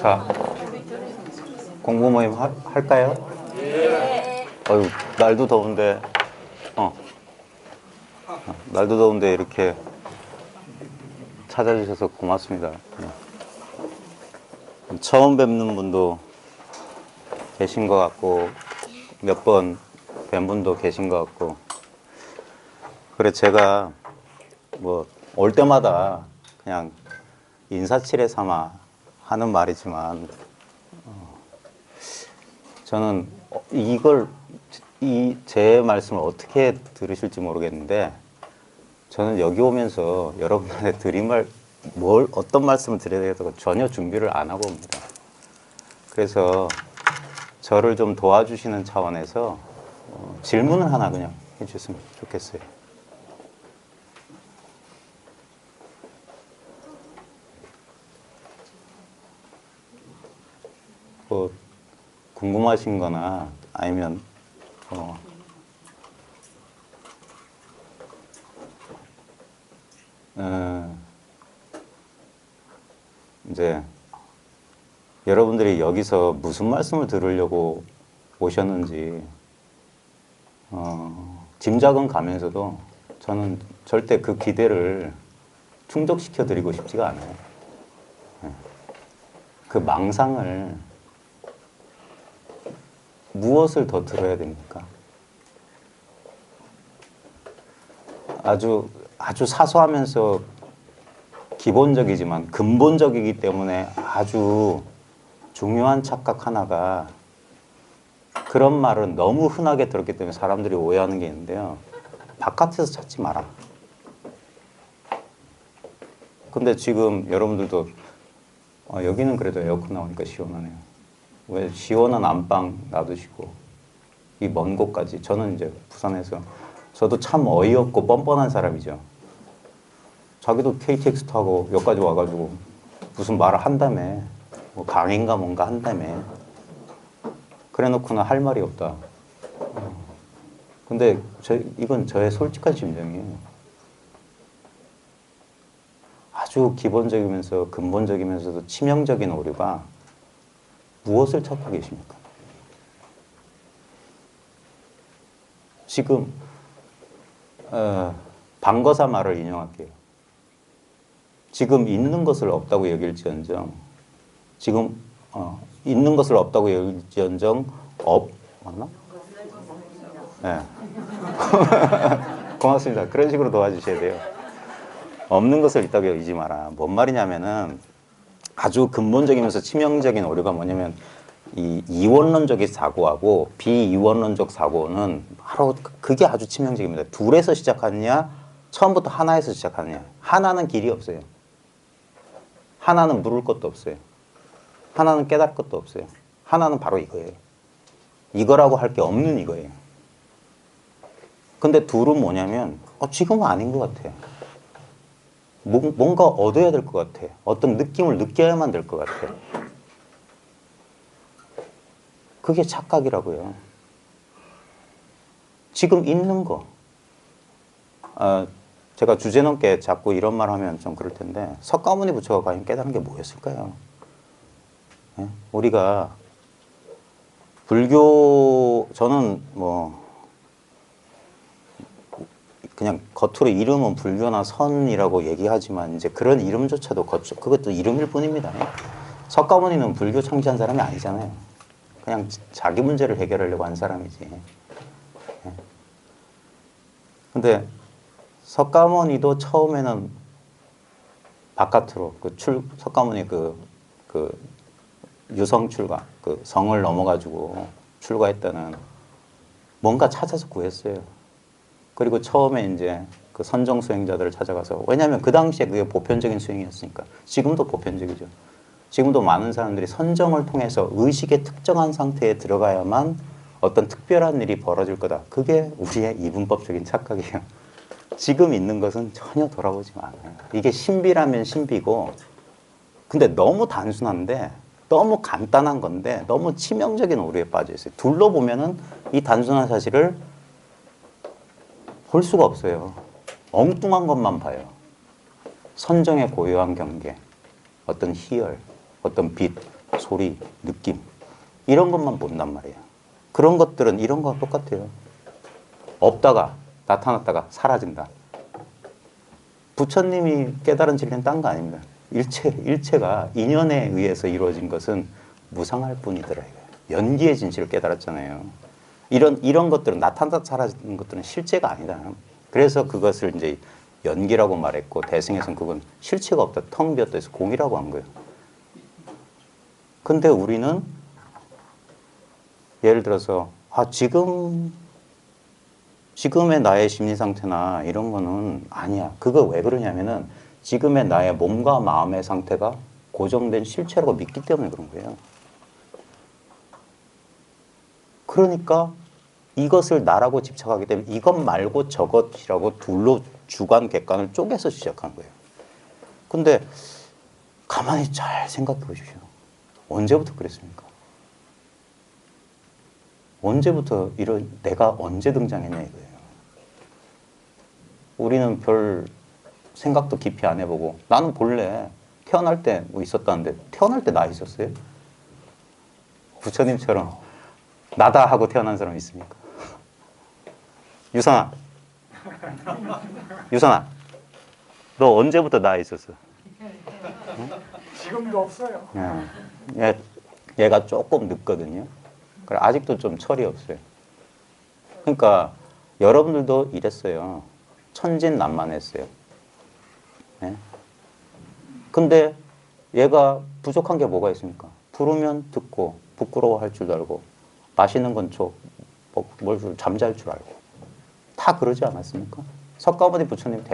자, 공부 모임 할까요? 어휴, 날도 더운데, 날도 더운데 이렇게 찾아주셔서 고맙습니다. 처음 뵙는 분도 계신 것 같고, 몇 번 뵌 분도 계신 것 같고, 그래, 제가 뭐, 올 때마다 그냥 인사치레 삼아 하는 말이지만, 저는 제 말씀을 어떻게 들으실지 모르겠는데, 저는 여기 오면서 여러분한테 드린 어떤 말씀을 드려야 되겠다고 전혀 준비를 안 하고 옵니다. 그래서 저를 좀 도와주시는 차원에서 질문을 하나 그냥 해주셨으면 좋겠어요. 뭐 궁금하신 거나 아니면 이제 여러분들이 여기서 무슨 말씀을 들으려고 오셨는지 짐작은 가면서도 저는 절대 그 기대를 충족시켜 드리고 싶지가 않아요. 그 망상을 무엇을 더 들어야 됩니까? 아주 사소하면서 기본적이지만 근본적이기 때문에 아주 중요한 착각 하나가, 그런 말은 너무 흔하게 들었기 때문에 사람들이 오해하는 게 있는데요. 바깥에서 찾지 마라. 근데 지금 여러분들도 여기는 그래도 에어컨 나오니까 시원하네요. 왜 시원한 안방 놔두시고 이 먼 곳까지. 저는 이제 부산에서, 저도 참 어이없고 뻔뻔한 사람이죠. 자기도 KTX 타고 여기까지 와가지고 무슨 말을 한다며, 뭐 강의인가 뭔가 한다며, 그래 놓고는 할 말이 없다. 근데 이건 저의 솔직한 심정이에요. 아주 기본적이면서 근본적이면서도 치명적인 오류가 무엇을 찾고 계십니까? 지금 방거사 말을 인용할게요. 지금 있는 것을 없다고 여길지언정, 지금 있는 것을 없다고 여길지언정 맞나? 네. 고맙습니다. 그런 식으로 도와주셔야 돼요. 없는 것을 있다고 여기지 마라. 뭔 말이냐면은 아주 근본적이면서 치명적인 오류가 뭐냐면, 이 이원론적인 사고하고 비이원론적 사고는 바로 그게 아주 치명적입니다. 둘에서 시작하느냐, 처음부터 하나에서 시작하느냐. 하나는 길이 없어요. 하나는 물을 것도 없어요. 하나는 깨달을 것도 없어요. 하나는 바로 이거예요. 이거라고 할 게 없는 이거예요. 근데 둘은 뭐냐면 지금은 아닌 것 같아. 뭔가 얻어야 될 것 같아. 어떤 느낌을 느껴야만 될 것 같아. 그게 착각이라고요. 지금 있는 거. 제가 주제넘게 자꾸 이런 말 하면 좀 그럴 텐데, 석가모니 부처가 과연 깨달은 게 뭐였을까요? 네? 우리가 저는 뭐 그냥 겉으로 이름은 불교나 선이라고 얘기하지만 이제 그런 이름조차도 그것도 이름일 뿐입니다. 석가모니는 불교 창시한 사람이 아니잖아요. 그냥 자기 문제를 해결하려고 한 사람이지. 근데 석가모니도 처음에는 바깥으로 석가모니 그 유성 출가, 그 성을 넘어가지고 출가했다는 뭔가 찾아서 구했어요. 그리고 처음에 이제 그 선정 수행자들을 찾아가서, 왜냐하면 그 당시에 그게 보편적인 수행이었으니까. 지금도 보편적이죠. 지금도 많은 사람들이 선정을 통해서 의식의 특정한 상태에 들어가야만 어떤 특별한 일이 벌어질 거다. 그게 우리의 이분법적인 착각이에요. 지금 있는 것은 전혀 돌아보지 않아요. 이게 신비라면 신비고, 근데 너무 단순한데, 너무 간단한 건데 너무 치명적인 오류에 빠져 있어요. 둘러보면은 이 단순한 사실을 볼 수가 없어요. 엉뚱한 것만 봐요. 선정의 고요한 경계, 어떤 희열, 어떤 빛, 소리, 느낌 이런 것만 본단 말이에요. 그런 것들은 이런 거랑 똑같아요. 없다가 나타났다가 사라진다. 부처님이 깨달은 진리는 딴 거 아닙니다. 일체가 인연에 의해서 이루어진 것은 무상할 뿐이더라. 연기의 진실을 깨달았잖아요. 이런 것들은 나타났다 사라지는 것들은 실제가 아니다. 그래서 그것을 이제 연기라고 말했고 대승에서는 그건 실체가 없다. 텅 비었다 해서 공이라고 한 거예요. 근데 우리는 예를 들어서 지금의 나의 심리 상태나 이런 거는 아니야. 그거 왜 그러냐면은 지금의 나의 몸과 마음의 상태가 고정된 실체라고 믿기 때문에 그런 거예요. 그러니까 이것을 나라고 집착하기 때문에 이것 말고 저것이라고 둘로 주관, 객관을 쪼개서 시작한 거예요. 근데 가만히 잘 생각해 보십시오. 언제부터 그랬습니까? 언제부터 이런 내가 언제 등장했냐 이거예요. 우리는 별 생각도 깊이 안 해보고 나는 본래 태어날 때 뭐 있었다는데 태어날 때 나 있었어요? 부처님처럼 나다 하고 태어난 사람 있습니까? 유선아, 너 언제부터 나 있었어? 응? 지금도 없어요. 얘가 조금 늦거든요. 그래 아직도 좀 철이 없어요. 그러니까 여러분들도 이랬어요. 천진난만했어요. 네? 근데 얘가 부족한 게 뭐가 있습니까? 부르면 듣고 부끄러워할 줄 알고 맛있는 건 줘, 잠잘 줄 알고 다 그러지 않았습니까? 석가모니 부처님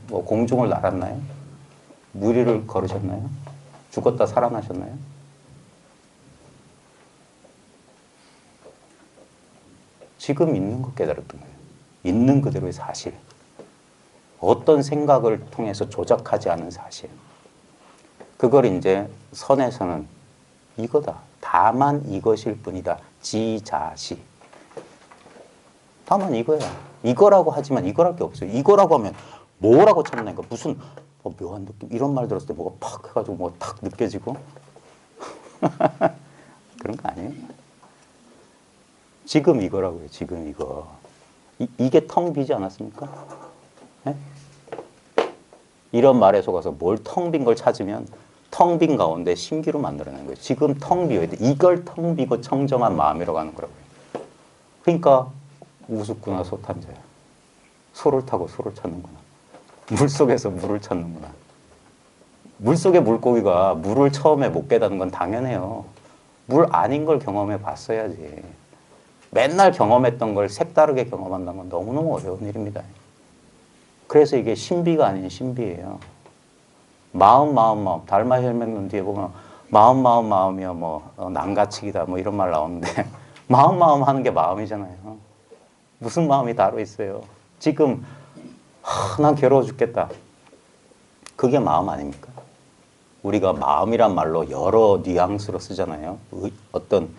뭐 공중을 날았나요? 무리를 걸으셨나요? 죽었다 살아나셨나요? 지금 있는 거 깨달았던 거예요. 있는 그대로의 사실. 어떤 생각을 통해서 조작하지 않은 사실. 그걸 이제 선에서는 이거다. 다만 이것일 뿐이다. 지자시. 다만 이거야. 이거라고 하지만 이거랄 게 없어요. 이거라고 하면 뭐라고 찾나니까 무슨 묘한 느낌 이런 말 들었을 때 뭐가 팍 해가지고 뭐가 탁 느껴지고 그런 거 아니에요? 지금 이거라고요. 지금 이거. 이게 텅 비지 않았습니까? 네? 이런 말에 속아서 뭘 텅 빈 걸 찾으면 텅 빈 가운데 신기로 만들어내는 거예요. 지금 텅 비어야 돼. 이걸 텅 비고 청정한 마음이라고 하는 거라고요. 그러니까 우습구나 소탄자야. 소를 타고 소를 찾는구나. 물속에서 물을 찾는구나. 물속의 물고기가 물을 처음에 못 깨닫는 건 당연해요. 물 아닌 걸 경험해 봤어야지. 맨날 경험했던 걸 색다르게 경험한다는 건 너무너무 어려운 일입니다. 그래서 이게 신비가 아닌 신비예요. 마음. 달마 혈맹론 뒤에 보면 마음이야 난가치기다 이런 말 나오는데 마음 하는 게 마음이잖아요. 무슨 마음이 따로 있어요. 지금 난 괴로워 죽겠다. 그게 마음 아닙니까? 우리가 마음이란 말로 여러 뉘앙스로 쓰잖아요. 어떤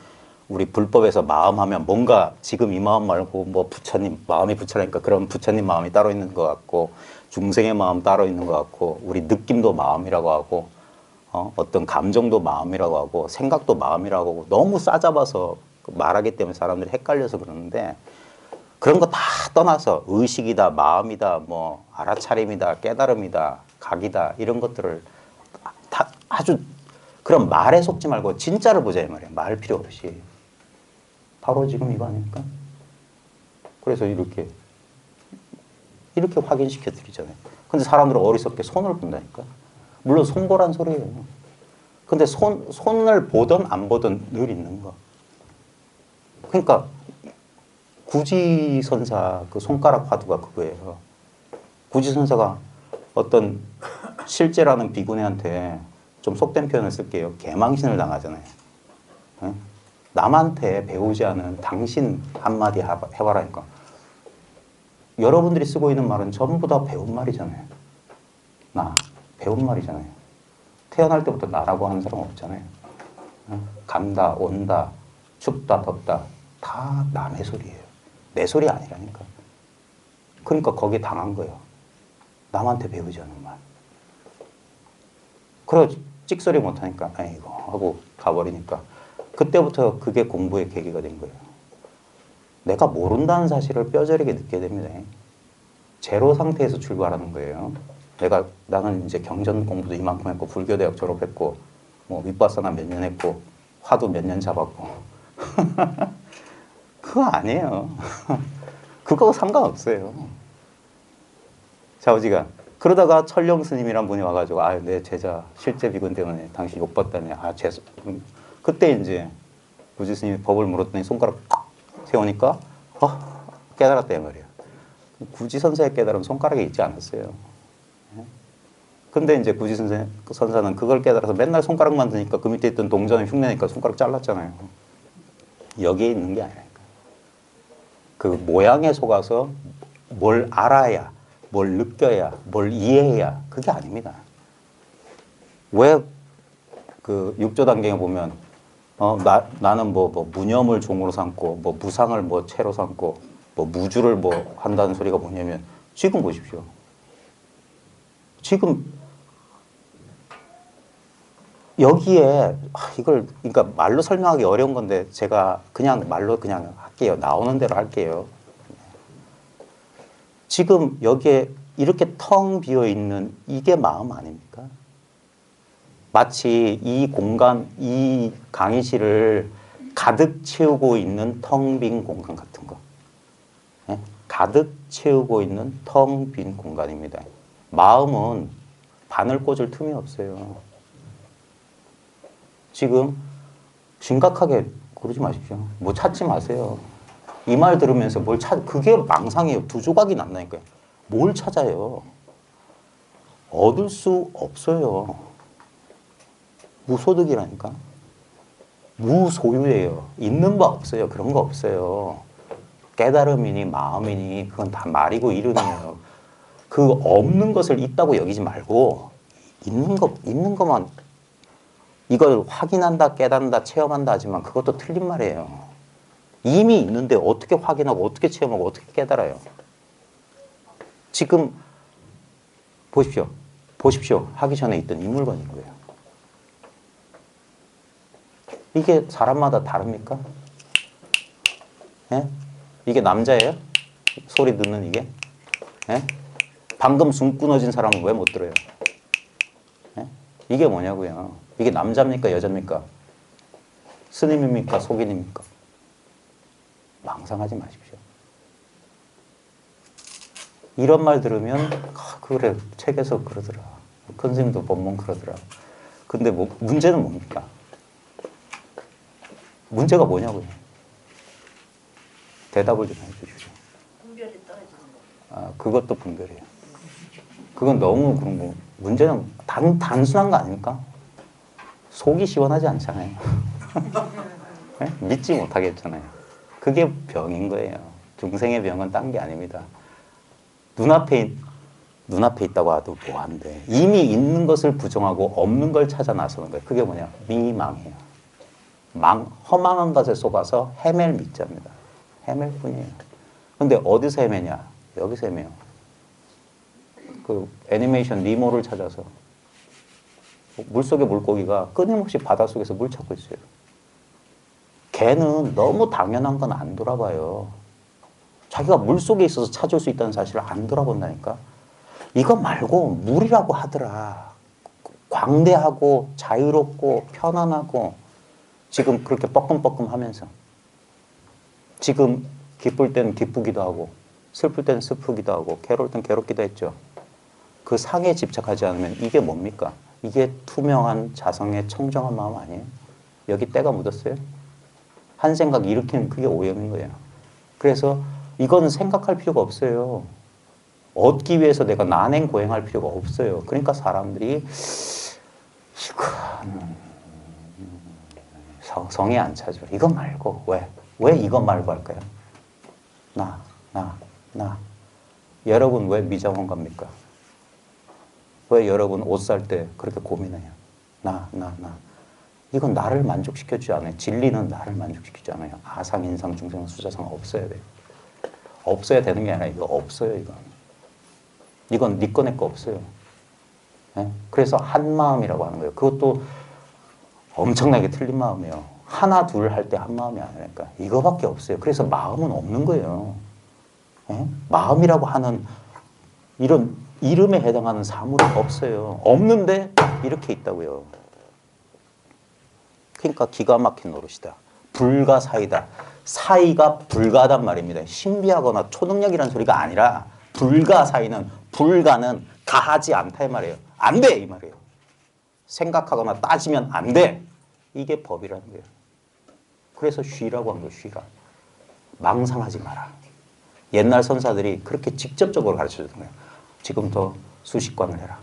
우리 불법에서 마음하면 뭔가 지금 이 마음 말고 부처님 마음이 부처라니까 그런 부처님 마음이 따로 있는 것 같고 중생의 마음 따로 있는 것 같고 우리 느낌도 마음이라고 하고 어떤 감정도 마음이라고 하고 생각도 마음이라고 하고 너무 싸잡아서 말하기 때문에 사람들이 헷갈려서 그러는데 그런 거 다 떠나서 의식이다 마음이다 알아차림이다 깨달음이다 각이다 이런 것들을 다 아주 그런 말에 속지 말고 진짜를 보자 이 말이에요. 말 필요 없이. 바로 지금 이거 아닙니까? 그래서 이렇게 확인시켜 드리잖아요. 근데 사람들은 어리석게 손을 본다니까. 물론 손보란 소리예요. 근데 손을 보든 안 보든 늘 있는 거. 그러니까 구지선사 그 손가락 화두가 그거예요. 구지선사가 어떤 실제라는 비구니한테 좀 속된 표현을 쓸게요. 개망신을 당하잖아요. 네? 남한테 배우지 않은 당신 한마디 해봐라니까. 여러분들이 쓰고 있는 말은 전부 다 배운 말이잖아요. 배운 말이잖아요. 태어날 때부터 나라고 하는 사람 없잖아요. 간다, 온다, 춥다, 덥다 다 남의 소리예요. 내 소리 아니라니까. 그러니까 거기에 당한 거예요. 남한테 배우지 않은 말. 그래 찍소리 못하니까 아이고 하고 가버리니까 그때부터 그게 공부의 계기가 된 거예요. 내가 모른다는 사실을 뼈저리게 느끼게 됩니다. 제로 상태에서 출발하는 거예요. 나는 이제 경전 공부도 이만큼 했고 불교대학 졸업했고 뭐 윗바사나 몇 년 했고 화도 몇 년 잡았고 그거 아니에요. 그거 상관없어요. 좌우지간 그러다가 철령 스님이란 분이 와가지고 내 제자 실제 비군 때문에 당신 욕봤다며 그때 이제 구지 스님이 법을 물었더니 손가락 팍 세우니까 깨달았다 이 말이에요. 구지 선사의 깨달음 손가락에 있지 않았어요. 근데 이제 구지 선사는 그걸 깨달아서 맨날 손가락만 드니까 그 밑에 있던 동전을 흉내니까 손가락 잘랐잖아요. 여기에 있는 게 아니라니까. 그 모양에 속아서 뭘 알아야, 뭘 느껴야, 뭘 이해해야 그게 아닙니다. 왜 그 육조단경에 보면 나는 뭐 무념을 종으로 삼고 뭐 무상을 뭐 채로 삼고 뭐 무주를 뭐 한다는 소리가 뭐냐면 지금 보십시오. 지금 여기에 이걸 그러니까 말로 설명하기 어려운 건데 제가 그냥 말로 그냥 할게요. 나오는 대로 할게요. 지금 여기에 이렇게 텅 비어 있는 이게 마음 아닙니까? 마치 이 공간, 이 강의실을 가득 채우고 있는 텅 빈 공간 같은 거. 네? 가득 채우고 있는 텅 빈 공간입니다. 마음은 바늘 꽂을 틈이 없어요. 지금 심각하게 그러지 마십시오. 뭐 찾지 마세요. 이 말 들으면서 그게 망상이에요. 두 조각이 난다니까요. 뭘 찾아요? 얻을 수 없어요. 무소득이라니까. 무소유예요. 있는 거 없어요. 그런 거 없어요. 깨달음이니 마음이니 그건 다 말이고 이름이에요. 그 없는 것을 있다고 여기지 말고 있는 것만 이걸 확인한다, 깨닫는다, 체험한다 하지만 그것도 틀린 말이에요. 이미 있는데 어떻게 확인하고 어떻게 체험하고 어떻게 깨달아요? 지금 보십시오. 하기 전에 있던 이 물건인 거예요. 이게 사람마다 다릅니까? 예? 이게 남자예요? 소리 듣는 이게? 예? 방금 숨 끊어진 사람은 왜 못 들어요? 예? 이게 뭐냐고요? 이게 남자입니까? 여자입니까? 스님입니까? 속인입니까? 망상하지 마십시오. 이런 말 들으면 그래 책에서 그러더라. 큰 스님도 법문 그러더라. 근데 문제는 뭡니까? 문제가 뭐냐고요? 대답을 좀 해주십시오. 분별이 떨어지는 거. 그것도 분별이에요. 그건 너무 문제는 단순한 거 아닙니까? 속이 시원하지 않잖아요. 네? 믿지 못하겠잖아요. 그게 병인 거예요. 중생의 병은 딴 게 아닙니다. 눈앞에 있다고 하도 뭐한데 이미 있는 것을 부정하고 없는 걸 찾아 나서는 거예요. 그게 뭐냐? 미망이에요. 허망한 것에 속아서 헤맬 밑자입니다. 헤맬 뿐이에요. 근데 어디서 헤매냐? 여기서 헤매요. 그 애니메이션 니모를 찾아서 물속의 물고기가 끊임없이 바닷속에서 물 찾고 있어요. 걔는 너무 당연한 건 안 돌아봐요. 자기가 물속에 있어서 찾을 수 있다는 사실을 안 돌아본다니까. 이거 말고 물이라고 하더라. 광대하고 자유롭고 편안하고 지금 그렇게 뻐끔뻐끔 하면서 지금 기쁠 때는 기쁘기도 하고 슬플 때는 슬프기도 하고 괴로울 땐 괴롭기도 했죠. 그 상에 집착하지 않으면 이게 뭡니까? 이게 투명한 자성의 청정한 마음 아니에요? 여기 때가 묻었어요? 한 생각 일으키는 그게 오염인 거예요. 그래서 이거는 생각할 필요가 없어요. 얻기 위해서 내가 난행고행할 필요가 없어요. 그러니까 사람들이 성에 안 차죠. 이거 말고 왜 이거 말고 할까요? 나. 여러분 왜 미장원 갑니까? 왜 여러분 옷 살 때 그렇게 고민해요? 나. 이건 나를 만족시켜주지 않아요. 진리는 나를 만족시키지 않아요. 아상, 인상, 중생, 수자상 없어야 돼요. 없어야 되는 게 아니라 이거 없어요. 이건 네 거 내 거 없어요. 예? 그래서 한 마음이라고 하는 거예요. 그것도 엄청나게 틀린 마음이에요. 하나 둘 할 때 한 마음이 아니라니까. 이거밖에 없어요. 그래서 마음은 없는 거예요. 예? 마음이라고 하는 이런 이름에 해당하는 사물이 없어요. 없는데 이렇게 있다고요. 그러니까 기가 막힌 노릇이다. 불가사의다. 사의가 불가하단 말입니다. 신비하거나 초능력이라는 소리가 아니라 불가사의는 불가는 가하지 않다 이 말이에요. 안 돼 이 말이에요. 생각하거나 따지면 안 돼. 이게 법이라는 거예요. 그래서 쉬라고 한 거예요. 쉬라. 망상하지 마라. 옛날 선사들이 그렇게 직접적으로 가르쳐주는 거예요. 지금부터 수식관을 해라.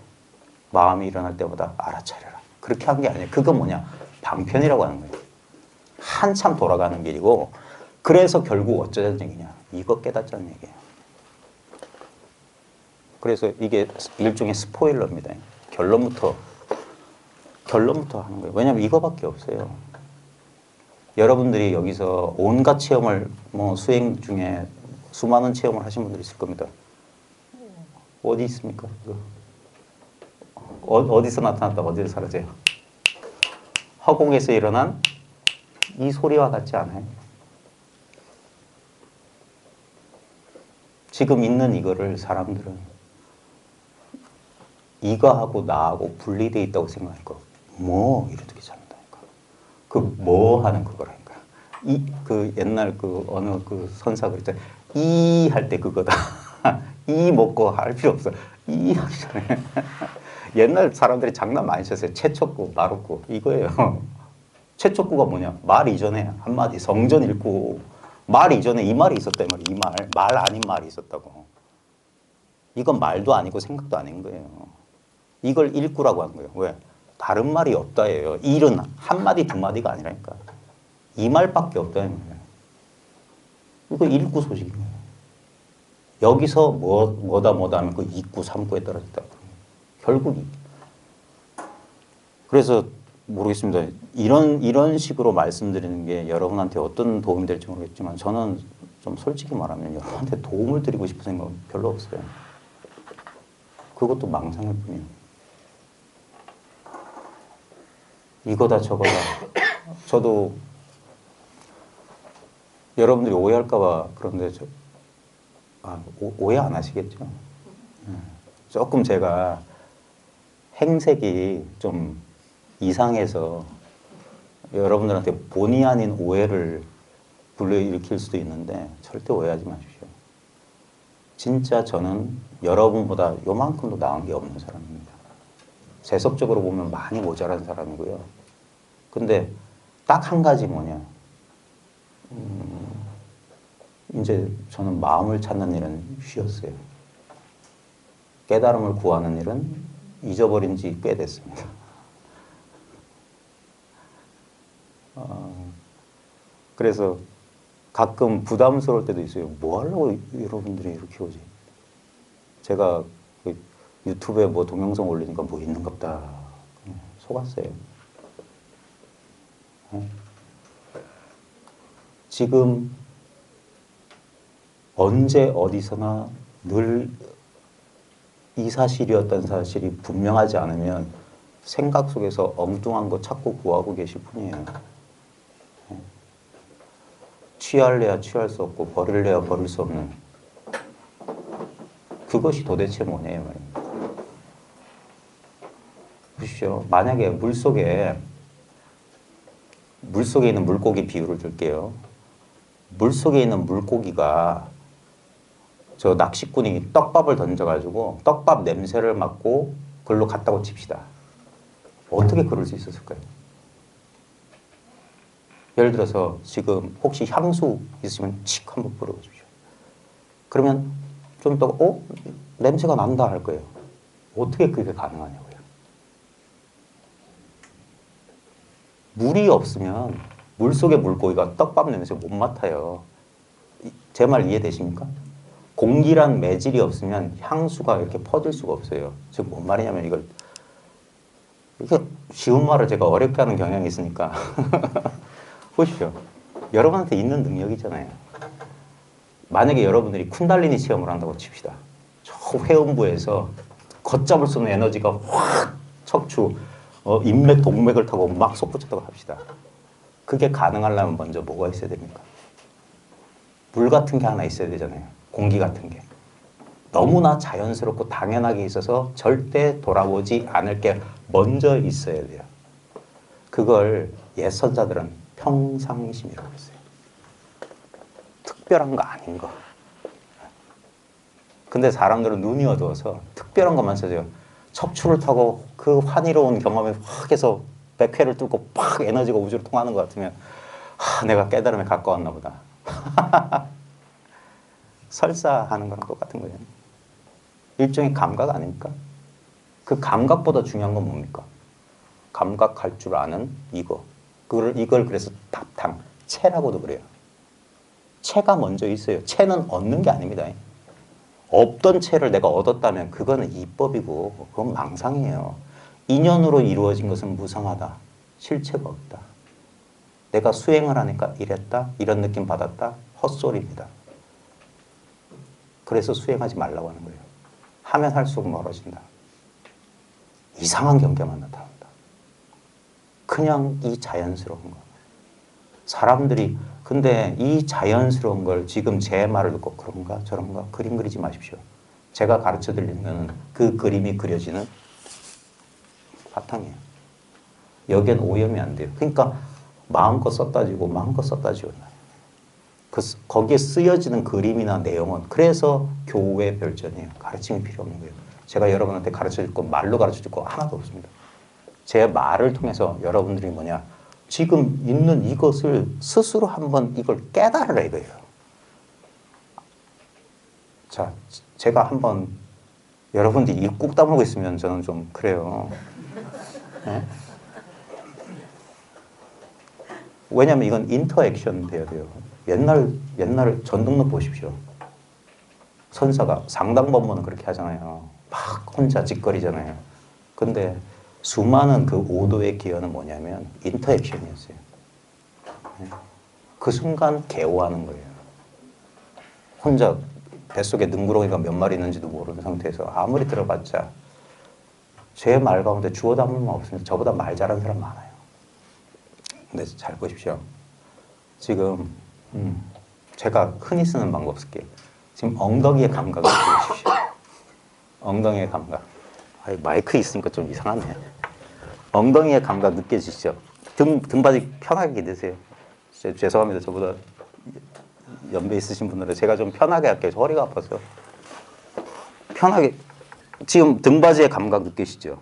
마음이 일어날 때마다 알아차려라. 그렇게 한 게 아니에요. 그건 뭐냐? 방편이라고 하는 거예요. 한참 돌아가는 길이고 그래서 결국 어쩌자는 얘기냐. 이거 깨닫자는 얘기예요. 그래서 이게 일종의 스포일러입니다. 결론부터 하는 거예요. 왜냐하면 이거밖에 없어요. 여러분들이 여기서 온갖 체험을 수행 중에 수많은 체험을 하신 분들이 있을 겁니다. 어디 있습니까? 어디서 나타났다 어디서 사라져요? 허공에서 일어난 이 소리와 같지 않아요? 지금 있는 이거를 사람들은 이거하고 나하고 분리되어 있다고 생각하니까 이렇게 잡는다니까. 그 뭐 하는 그거라니까. 그 옛날 어느 선사 그랬잖아요. 이 할 때 그거다. 이 먹고 할 필요 없어. 이 하기 전에. 옛날 사람들이 장난 많이 쳤어요. 채촉구, 말없고 이거예요. 채촉구가 뭐냐? 말 이전에 한마디 성전 읽고 말 이전에 이 말이 있었단 말이에요. 이 말 아닌 말이 있었다고. 이건 말도 아니고 생각도 아닌 거예요. 이걸 읽구라고 한 거예요. 왜? 다른 말이 없다예요. 일은 한마디 두 마디가 아니라니까. 이 말밖에 없다는 거예요. 이거 일구 소식이에요. 여기서 뭐다 하면 그 이구, 삼구에 떨어졌다. 결국 그래서 모르겠습니다. 이런 식으로 말씀드리는 게 여러분한테 어떤 도움이 될지 모르겠지만 저는 좀 솔직히 말하면 여러분한테 도움을 드리고 싶은 생각은 별로 없어요. 그것도 망상일 뿐이에요. 이거다 저거다. 저도 여러분들이 오해할까 봐 그런데 오해 안 하시겠죠? 조금 제가 행색이 좀 이상해서 여러분들한테 본의 아닌 오해를 불러일으킬 수도 있는데 절대 오해하지 마십시오. 진짜 저는 여러분보다 요만큼도 나은 게 없는 사람입니다. 세속적으로 보면 많이 모자란 사람이고요. 근데 딱 한 가지 뭐냐. 이제 저는 마음을 찾는 일은 쉬었어요. 깨달음을 구하는 일은 잊어버린 지 꽤 됐습니다. 그래서 가끔 부담스러울 때도 있어요. 뭐 하려고 여러분들이 이렇게 오지? 제가 유튜브에 동영상 올리니까 뭐 있는갑다. 속았어요. 지금 언제 어디서나 늘 이 사실이었던 사실이 분명하지 않으면 생각 속에서 엉뚱한 거 찾고 구하고 계실 뿐이에요. 취할래야 취할 수 없고 버릴래야 버릴 수 없는 그것이 도대체 뭐냐 말입니다. 보십시오. 만약에 물속에 있는 물고기 비유를 들게요. 물속에 있는 물고기가 저 낚시꾼이 떡밥을 던져가지고 떡밥 냄새를 맡고 글로 갔다고 칩시다. 어떻게 그럴 수 있었을까요? 예를 들어서 지금 혹시 향수 있으면 칙 한번 뿌려주십시오. 그러면 좀 이따가 냄새가 난다 할 거예요. 어떻게 그게 가능하냐고요. 물이 없으면 물속의 물고기가 떡밥 냄새 못 맡아요. 제 말 이해되십니까? 공기란 매질이 없으면 향수가 이렇게 퍼질 수가 없어요. 지금 뭔 말이냐면 이게 쉬운 말을 제가 어렵게 하는 경향이 있으니까 보십시오. 여러분한테 있는 능력이잖아요. 만약에 여러분들이 쿤달리니 체험을 한다고 칩시다. 저 회음부에서 걷잡을 수 없는 에너지가 확 척추, 인맥, 동맥을 타고 막 솟구쳤다고 합시다. 그게 가능하려면 먼저 뭐가 있어야 됩니까? 물 같은 게 하나 있어야 되잖아요. 공기 같은 게. 너무나 자연스럽고 당연하게 있어서 절대 돌아보지 않을 게 먼저 있어야 돼요. 그걸 옛 선자들은 평상심이라고 했어요. 특별한 거 아닌 거. 근데 사람들은 눈이 어두워서 특별한 것만 써요. 척추를 타고 그 환희로운 경험에 확 해서 백회를 뚫고 팍 에너지가 우주로 통하는 것 같으면 내가 깨달음에 가까웠나 보다. 설사하는 거랑 똑같은 거예요. 일종의 감각 아닙니까? 그 감각보다 중요한 건 뭡니까? 감각할 줄 아는 이거. 이걸 그래서 답탕, 체라고도 그래요. 체가 먼저 있어요. 체는 얻는 게 아닙니다. 없던 체를 내가 얻었다면 그거는 이법이고 그건 망상이에요. 인연으로 이루어진 것은 무상하다. 실체가 없다. 내가 수행을 하니까 이랬다. 이런 느낌 받았다. 헛소리입니다. 그래서 수행하지 말라고 하는 거예요. 하면 할수록 멀어진다. 이상한 경계만 나타난다. 그냥 이 자연스러운 거. 사람들이 근데 이 자연스러운 걸 지금 제 말을 듣고 그런가 저런가 그림 그리지 마십시오. 제가 가르쳐 드리는 그 그림이 그려지는 바탕이에요. 여기엔 오염이 안 돼요. 그러니까 마음껏 썼다 지고 마음껏 썼다 지웠나요. 거기에 쓰여지는 그림이나 내용은 그래서 교우의 별전이에요. 가르침이 필요 없는 거예요. 제가 여러분한테 가르쳐 줄 거 말로 가르쳐 줄 거 하나도 없습니다. 제 말을 통해서 여러분들이 뭐냐 지금 있는 이것을 스스로 한번 이걸 깨달으라 이거예요. 자, 제가 한번 여러분들이 입 꾹 다물고 있으면 저는 좀 그래요. 네? 왜냐면 이건 인터액션 돼야 돼요. 옛날 전등록 보십시오. 선사가 상당법문은 그렇게 하잖아요. 막 혼자 짓거리잖아요. 근데 수많은 그 오도의 기여는 뭐냐면 인터액션이었어요. 그 순간 개호하는 거예요. 혼자 뱃속에 능구렁이가 몇 마리 있는지도 모르는 상태에서 아무리 들어봤자 제 말 가운데 주워 담을 만 없습니다. 저보다 말 잘하는 사람 많아요. 근데 잘 보십시오. 지금 제가 흔히 쓰는 방법 쓸게요. 지금 엉덩이의 감각을 느껴보십시오. 엉덩이의 감각. 마이크 있으니까 좀 이상하네. 엉덩이의 감각 느껴지시죠? 등받이 편하게 기대세요. 죄송합니다. 저보다 연배 있으신 분들은 제가 좀 편하게 할게요. 저 허리가 아파서. 편하게. 지금 등받이의 감각 느끼시죠?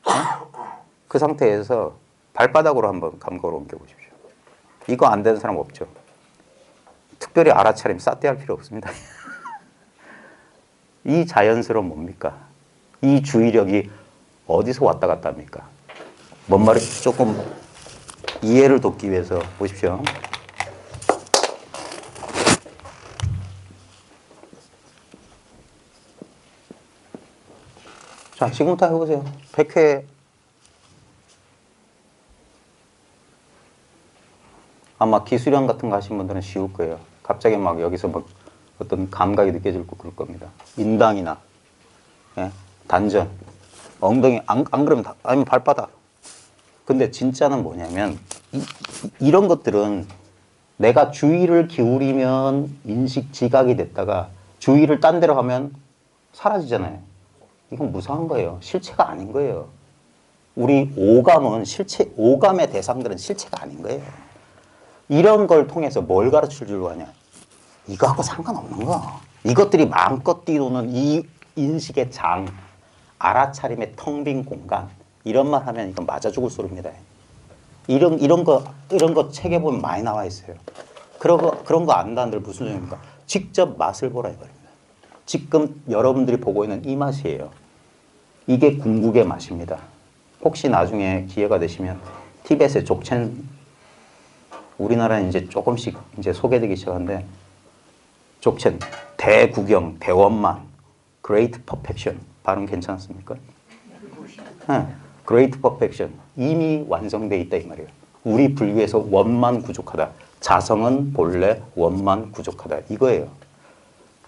어? 그 상태에서 발바닥으로 한번 감각을 옮겨보십시오. 이거 안 되는 사람 없죠? 특별히 알아차림 싸대할 필요 없습니다. 이 자연스러운 뭡니까? 이 주의력이 어디서 왔다 갔다 합니까? 뭔 말인지 조금 이해를 돕기 위해서 보십시오. 자, 지금부터 해보세요. 100회 아마 기술형 같은 거 하신 분들은 쉬울 거예요. 갑자기 막 여기서 막 어떤 감각이 느껴질 거 그럴 겁니다. 인당이나 예? 단전, 엉덩이 안 그러면 아니면 발바닥. 근데 진짜는 뭐냐면 이런 것들은 내가 주의를 기울이면 인식 지각이 됐다가 주의를 딴 데로 하면 사라지잖아요. 이건 무상한 거예요. 실체가 아닌 거예요. 우리 오감은 오감의 대상들은 실체가 아닌 거예요. 이런 걸 통해서 뭘 가르쳐 주려고 하냐. 이거하고 상관없는 거. 이것들이 마음껏 뛰노는 이 인식의 장, 알아차림의 텅 빈 공간. 이런 말 하면 이건 맞아 죽을 소리입니다. 이런 거 책에 보면 많이 나와 있어요. 그런 거 안다는들 무슨 소리입니까? 직접 맛을 보라 이거입니다. 지금 여러분들이 보고 있는 이 맛이에요. 이게 궁극의 맛입니다. 혹시 나중에 기회가 되시면 티벳의 족첸, 우리나라는 이제 조금씩 이제 소개되기 시작하는데 족첸, 대구경, 대원만, Great Perfection 발음 괜찮습니까? 네. Great Perfection 이미 완성돼 있다 이 말이에요. 우리 불교에서 원만 부족하다. 자성은 본래 원만 부족하다 이거예요.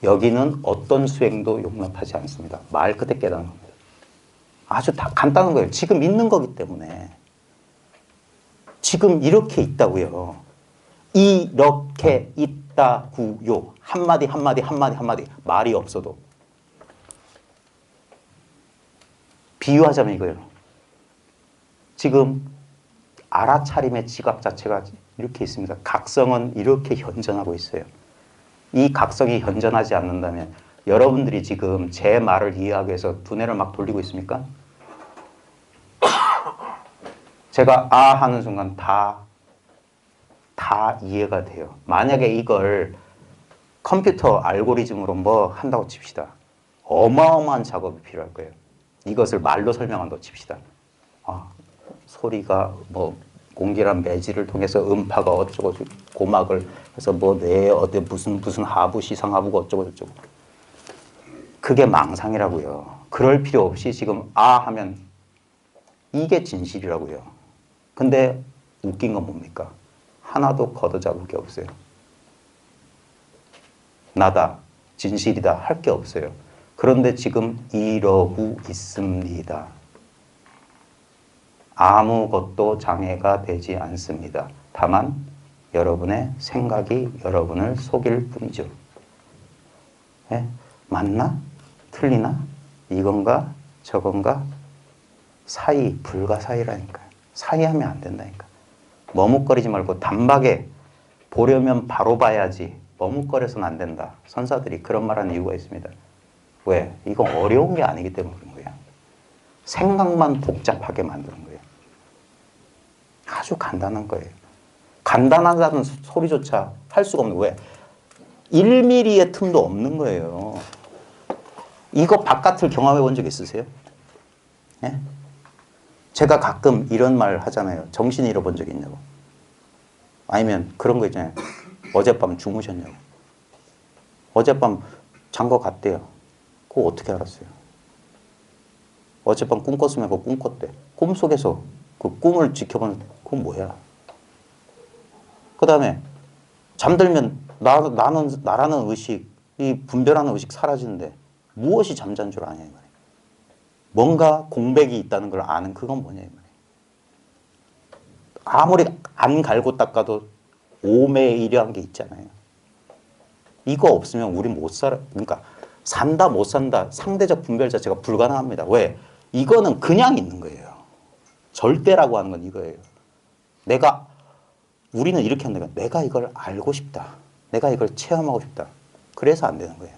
여기는 어떤 수행도 용납하지 않습니다. 말 끝에 깨닫는 겁니다. 아주 다 간단한 거예요. 지금 있는 거기 때문에. 지금 이렇게 있다고요. 이렇게 있다구요. 한마디 한마디 한마디 한마디 말이 없어도. 비유하자면 이거예요. 지금 알아차림의 지각 자체가 이렇게 있습니다. 각성은 이렇게 현존하고 있어요. 이 각성이 현존하지 않는다면 여러분들이 지금 제 말을 이해하기 위해서 두뇌를 막 돌리고 있습니까? 제가 아 하는 순간 다 이해가 돼요. 만약에 이걸 컴퓨터 알고리즘으로 뭐 한다고 칩시다. 어마어마한 작업이 필요할 거예요. 이것을 말로 설명한다고 칩시다. 아, 소리가 뭐 공기란 매질을 통해서 음파가 어쩌고 고막을 해서 뭐 뇌에 어디 무슨 하부 시상하부가 어쩌고 저쩌고. 그게 망상이라고요. 그럴 필요 없이 지금 아 하면 이게 진실이라고요. 근데 웃긴 건 뭡니까? 하나도 걷어잡을 게 없어요. 나다, 진실이다 할 게 없어요. 그런데 지금 이러고 있습니다. 아무것도 장애가 되지 않습니다. 다만 여러분의 생각이 여러분을 속일 뿐이죠. 예? 맞나? 틀리나? 이건가? 저건가? 사이, 불가사의라니까요. 사이하면 안 된다니까. 머뭇거리지 말고 단박에 보려면 바로 봐야지. 머뭇거려서는 안 된다. 선사들이 그런 말하는 이유가 있습니다. 왜? 이건 어려운 게 아니기 때문에 그런 거예요. 생각만 복잡하게 만드는 거예요. 아주 간단한 거예요. 간단하다는 소리조차 할 수가 없는 거예요. 왜? 1mm의 틈도 없는 거예요. 이거 바깥을 경험해 본 적 있으세요? 예? 제가 가끔 이런 말 하잖아요. 정신 잃어본 적 있냐고. 아니면 그런 거 있잖아요. 어젯밤 주무셨냐고. 어젯밤 잔 거 같대요. 그거 어떻게 알았어요? 어젯밤 꿈 꿨으면 그거 꿈 꿨대. 꿈속에서 그 꿈을 지켜보는 그건 뭐야? 그 다음에 잠들면 나라는 의식, 이 분별하는 의식 사라지는데 무엇이 잠잔 줄 아냐 이 말이에요. 뭔가 공백이 있다는 걸 아는 그건 뭐냐 이 말이에요. 아무리 안 갈고 닦아도 오매이려한 게 있잖아요. 이거 없으면 우리 못 살아. 그러니까 산다 못 산다 상대적 분별 자체가 불가능합니다. 왜? 이거는 그냥 있는 거예요. 절대라고 하는 건 이거예요. 우리는 이렇게 하는 거예요. 내가 이걸 알고 싶다. 내가 이걸 체험하고 싶다. 그래서 안 되는 거예요.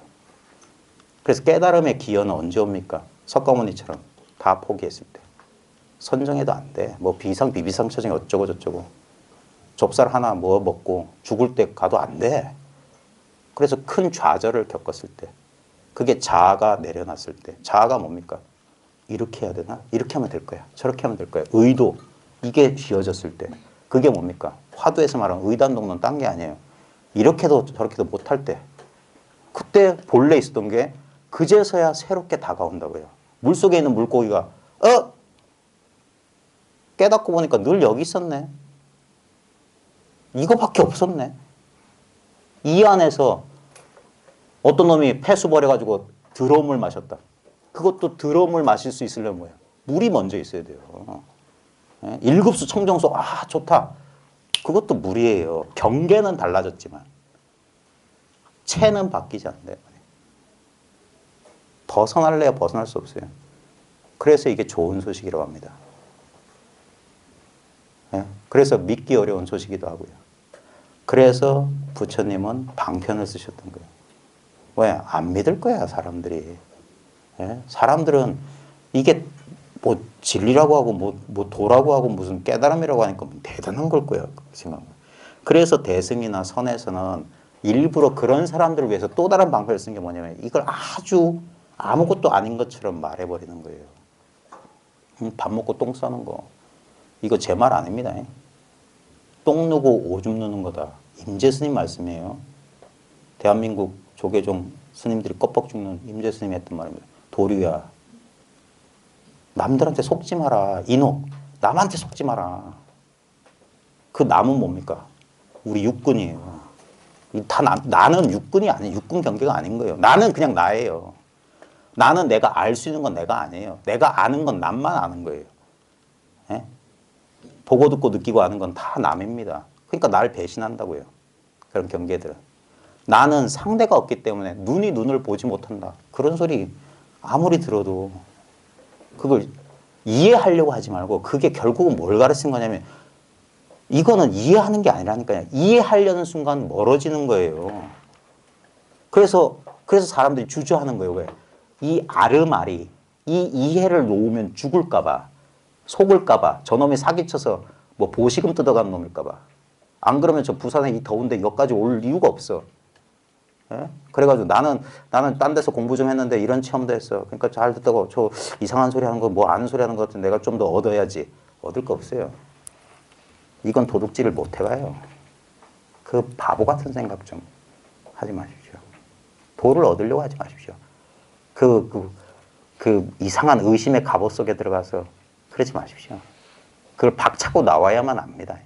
그래서 깨달음의 기여는 언제 옵니까? 석가모니처럼 다 포기했을 때. 선정해도 안 돼. 뭐 비비상 처정이 어쩌고 저쩌고. 좁쌀 하나 뭐 먹고 죽을 때 가도 안 돼. 그래서 큰 좌절을 겪었을 때. 그게 자아가 내려놨을 때. 자아가 뭡니까? 이렇게 해야 되나? 이렇게 하면 될 거야. 저렇게 하면 될 거야. 의도. 이게 쥐어졌을 때. 그게 뭡니까? 화두에서 말하는 의단동론 딴 게 아니에요. 이렇게도 저렇게도 못할 때. 그때 본래 있었던 게 그제서야 새롭게 다가온다고요. 물속에 있는 물고기가 깨닫고 보니까 늘 여기 있었네. 이거밖에 없었네. 이 안에서 어떤 놈이 폐수 버려가지고 드럼을 마셨다. 그것도 드럼을 마실 수 있으려면 뭐예요? 물이 먼저 있어야 돼요. 예? 일급수 청정수 좋다. 그것도 물이에요. 경계는 달라졌지만 체는 바뀌지 않는다. 벗어날래야 벗어날 수 없어요. 그래서 이게 좋은 소식이라고 합니다. 예? 그래서 믿기 어려운 소식이기도 하고요. 그래서 부처님은 방편을 쓰셨던 거예요. 왜? 안 믿을 거야 사람들이. 예? 사람들은 이게 뭐 진리라고 하고 뭐 도라고 하고 무슨 깨달음이라고 하니까 대단한 걸 거야 생각. 그래서 대승이나 선에서는 일부러 그런 사람들을 위해서 또 다른 방편을 쓴 게 뭐냐면 이걸 아주 아무것도 아닌 것처럼 말해버리는 거예요. 밥 먹고 똥 싸는 거. 이거 제 말 아닙니다. 똥 누고 오줌 누는 거다. 임재 스님 말씀이에요. 대한민국 조계종 스님들이 껍벅 죽는 임재 스님이 했던 말입니다. 도류야. 남들한테 속지 마라. 인옥. 남한테 속지 마라. 그 남은 뭡니까? 우리 육군이에요. 나는 육군이 아니에요. 육군 경계가 아닌 거예요. 나는 그냥 나예요. 나는 내가 알 수 있는 건 내가 아니에요. 내가 아는 건 남만 아는 거예요. 예? 보고 듣고 느끼고 아는 건 다 남입니다. 그러니까 나를 배신한다고요. 그런 경계들은. 나는 상대가 없기 때문에 눈이 눈을 보지 못한다. 그런 소리 아무리 들어도 그걸 이해하려고 하지 말고 그게 결국은 뭘 가르치는 거냐면 이거는 이해하는 게 아니라니까요. 이해하려는 순간 멀어지는 거예요. 그래서 사람들이 주저하는 거예요. 왜? 이 아르말이 이 이해를 놓으면 죽을까 봐, 속을까 봐, 저놈이 사기쳐서 뭐 보시금 뜯어가는 놈일까 봐. 안 그러면 저 부산에 이 더운데 여기까지 올 이유가 없어. 예? 그래가지고 나는 딴 데서 공부 좀 했는데 이런 체험도 했어. 그러니까 잘 듣다고 저 이상한 소리 하는 거 뭐 아는 소리 하는 거 같은데 내가 좀 더 얻어야지. 얻을 거 없어요. 이건 도둑질을 못 해가요. 그 바보 같은 생각 좀 하지 마십시오. 도를 얻으려고 하지 마십시오. 그 이상한 의심의 갑옷 속에 들어가서 그러지 마십시오. 그걸 박차고 나와야만 압니다.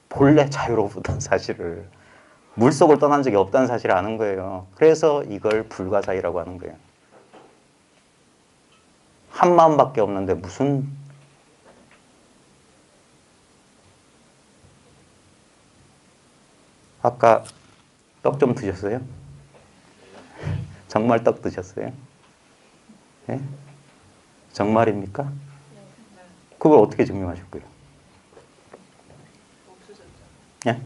본래 자유로웠던 사실을. 물속을 떠난 적이 없다는 사실을 아는 거예요. 그래서 이걸 불가사의라고 하는 거예요. 한 마음밖에 없는데 무슨 아까 떡 좀 드셨어요? 정말 떡 드셨어요? 네? 정말입니까? 그걸 어떻게 증명하실 거예요? 예?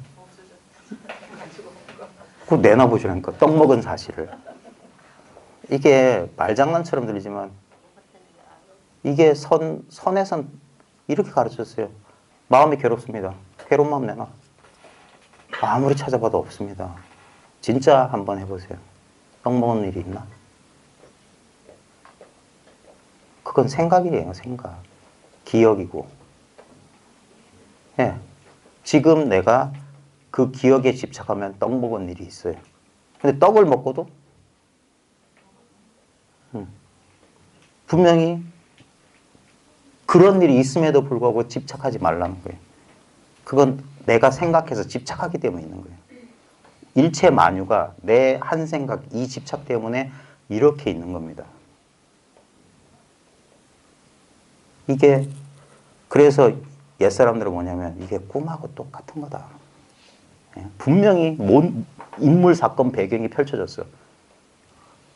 그거 내놔보시라니까. 떡 먹은 사실을. 이게 말장난처럼 들리지만 이게 선에선 이렇게 가르쳤어요. 마음이 괴롭습니다. 괴로운 마음 내놔. 아무리 찾아봐도 없습니다. 진짜 한번 해보세요. 떡 먹은 일이 있나? 그건 생각이에요. 생각. 기억이고. 예. 지금 내가 그 기억에 집착하면 떡 먹은 일이 있어요. 근데 떡을 먹고도 분명히 그런 일이 있음에도 불구하고 집착하지 말라는 거예요. 그건 내가 생각해서 집착하기 때문에 있는 거예요. 일체 만유가 내 한 생각, 이 집착 때문에 이렇게 있는 겁니다. 이게 그래서 옛사람들은 뭐냐면 이게 꿈하고 똑같은 거다. 분명히 인물, 사건, 배경이 펼쳐졌어.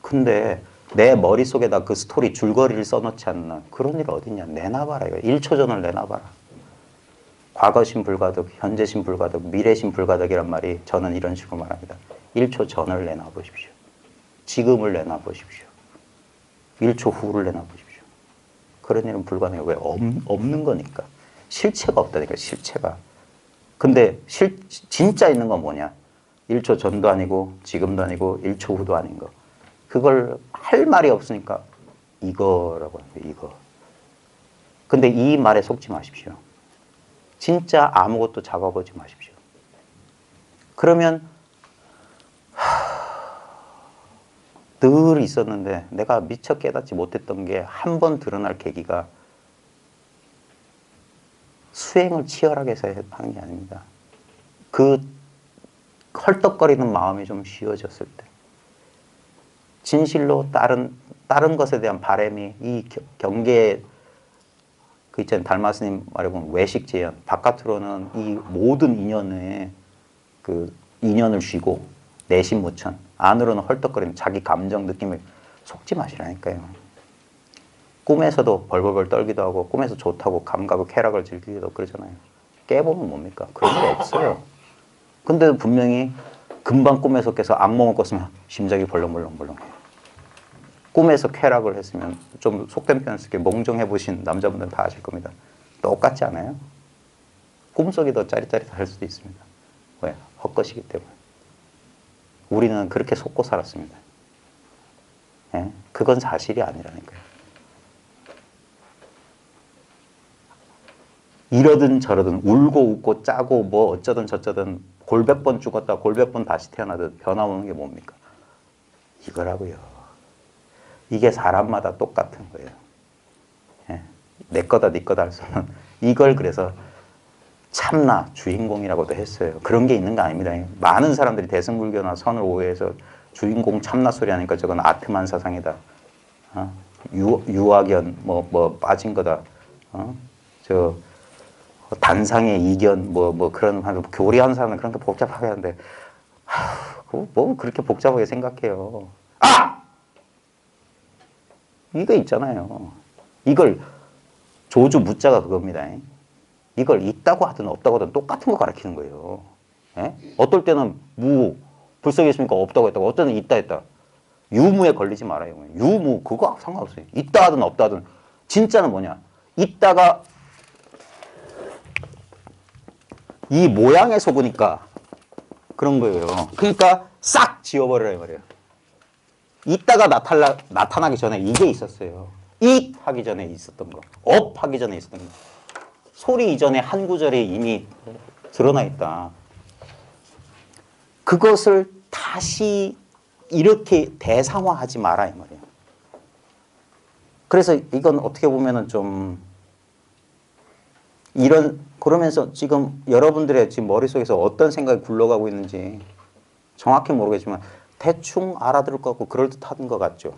근데 내 머릿속에다 그 스토리 줄거리를 써놓지 않는 그런 일 어딨냐. 내놔봐라. 이거 1초 전을 내놔봐라. 과거신 불가득, 현재신 불가득, 미래신 불가득이란 말이 저는 이런 식으로 말합니다. 1초 전을 내놔보십시오. 지금을 내놔보십시오. 1초 후를 내놔보십시오. 그런 일은 불가능해요. 왜? 없는 거니까. 실체가 없다니까, 실체가. 근데 진짜 있는 건 뭐냐? 1초 전도 아니고 지금도 아니고 1초 후도 아닌 거. 그걸 할 말이 없으니까 이거라고 하는 거예요. 이거. 근데 이 말에 속지 마십시오. 진짜 아무것도 잡아보지 마십시오. 그러면 늘 있었는데 내가 미처 깨닫지 못했던 게 한 번 드러날 계기가 수행을 치열하게 해서 하는 게 아닙니다. 그 헐떡거리는 마음이 좀 쉬워졌을 때 진실로 다른 것에 대한 바람이 이 경계에 그 있잖아요. 달마스님 말해 보면 외식 재현. 바깥으로는 이 모든 인연에 그 인연을 쥐고 내심 무천. 안으로는 헐떡거리는 자기 감정 느낌을 속지 마시라니까요. 꿈에서도 벌벌벌 떨기도 하고 꿈에서 좋다고 감각을 쾌락을 즐기기도 그러잖아요. 깨보면 뭡니까? 그런 게 없어요. 근데 분명히 금방 꿈에서 깨서 악몽을 꿨으면 심장이 벌렁벌렁벌렁해요. 꿈에서 쾌락을 했으면 좀 속된 표현 쓸게 몽정해보신 남자분들은 다 아실 겁니다. 똑같지 않아요? 꿈속이 더 짜릿짜릿할 수도 있습니다. 왜? 헛것이기 때문에. 우리는 그렇게 속고 살았습니다. 예? 그건 사실이 아니라니까요. 이러든 저러든 울고 웃고 짜고 뭐 어쩌든 저쩌든 골백 번 죽었다 골백 번 다시 태어나듯 변화오는 게 뭡니까? 이거라고요. 이게 사람마다 똑같은 거예요. 예. 내 거다 네 거다 할 수는 이걸 그래서 참나 주인공이라고도 했어요. 그런 게 있는 거 아닙니다. 많은 사람들이 대승불교나 선을 오해해서 주인공 참나 소리 하니까 저건 아트만 사상이다. 유학연 뭐 빠진 거다. 저 단상의 이견 뭐 그런 교리하는 사람은 그런 거 복잡하게 하는데 뭐 그렇게 복잡하게 생각해요. 이거 있잖아요. 이걸 조주 무자가 그겁니다. 이걸 있다고 하든 없다고 하든 똑같은 거 가르치는 거예요. 예? 어떨 때는 불성이 있으니까 없다고 했다고, 어떤 때는 있다 했다. 유무에 걸리지 말아요. 유무 그거 상관없어요. 있다 하든 없다 하든. 진짜는 뭐냐? 있다가 이 모양에 속으니까 그런 거예요. 그러니까 싹 지워버리라 이 말이에요. 있다가 나타나기 전에 이게 있었어요. 잇 하기 전에 있었던 거. 업 하기 전에 있었던 거. 소리 이전에 한 구절에 이미 드러나 있다. 그것을 다시 이렇게 대상화하지 마라 이 말이에요. 그래서 이건 어떻게 보면은 좀 그러면서 지금 여러분들의 지금 머릿속에서 어떤 생각이 굴러가고 있는지 정확히 모르겠지만 대충 알아들을 것 같고 그럴듯한 것 같죠.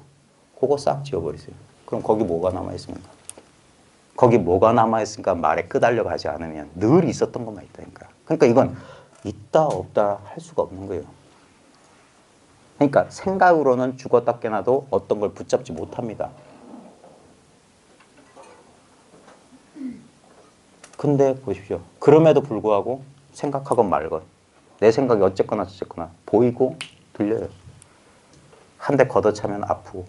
그거 싹 지워버리세요. 그럼 거기 뭐가 남아있습니까? 거기 뭐가 남아있으니까 말에 끄달려 가지 않으면 늘 있었던 것만 있다니까. 그러니까 이건 있다 없다 할 수가 없는 거예요. 그러니까 생각으로는 죽었다 깨나도 어떤 걸 붙잡지 못합니다. 근데 보십시오. 그럼에도 불구하고 생각하건 말건 내 생각이 어쨌거나 저쨌거나 보이고 들려요. 한 대 걷어차면 아프고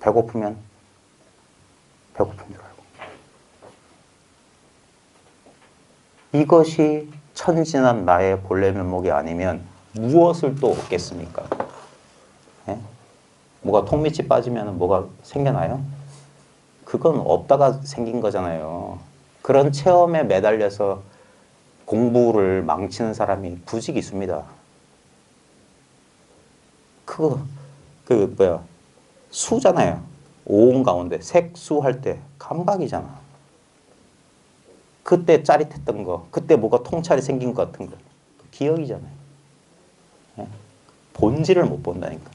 배고프면 배고픈 줄 알고. 이것이 천진한 나의 본래 면목이 아니면 무엇을 또 얻겠습니까? 예? 뭐가 톡밑이 빠지면 뭐가 생겨나요? 그건 없다가 생긴 거잖아요. 그런 체험에 매달려서 공부를 망치는 사람이 부직 있습니다. 수잖아요. 오음 가운데 색수 할 때 감각이잖아. 그때 짜릿했던 거, 그때 뭐가 통찰이 생긴 것 같은 거, 기억이잖아요. 예? 본질을 못 본다니까.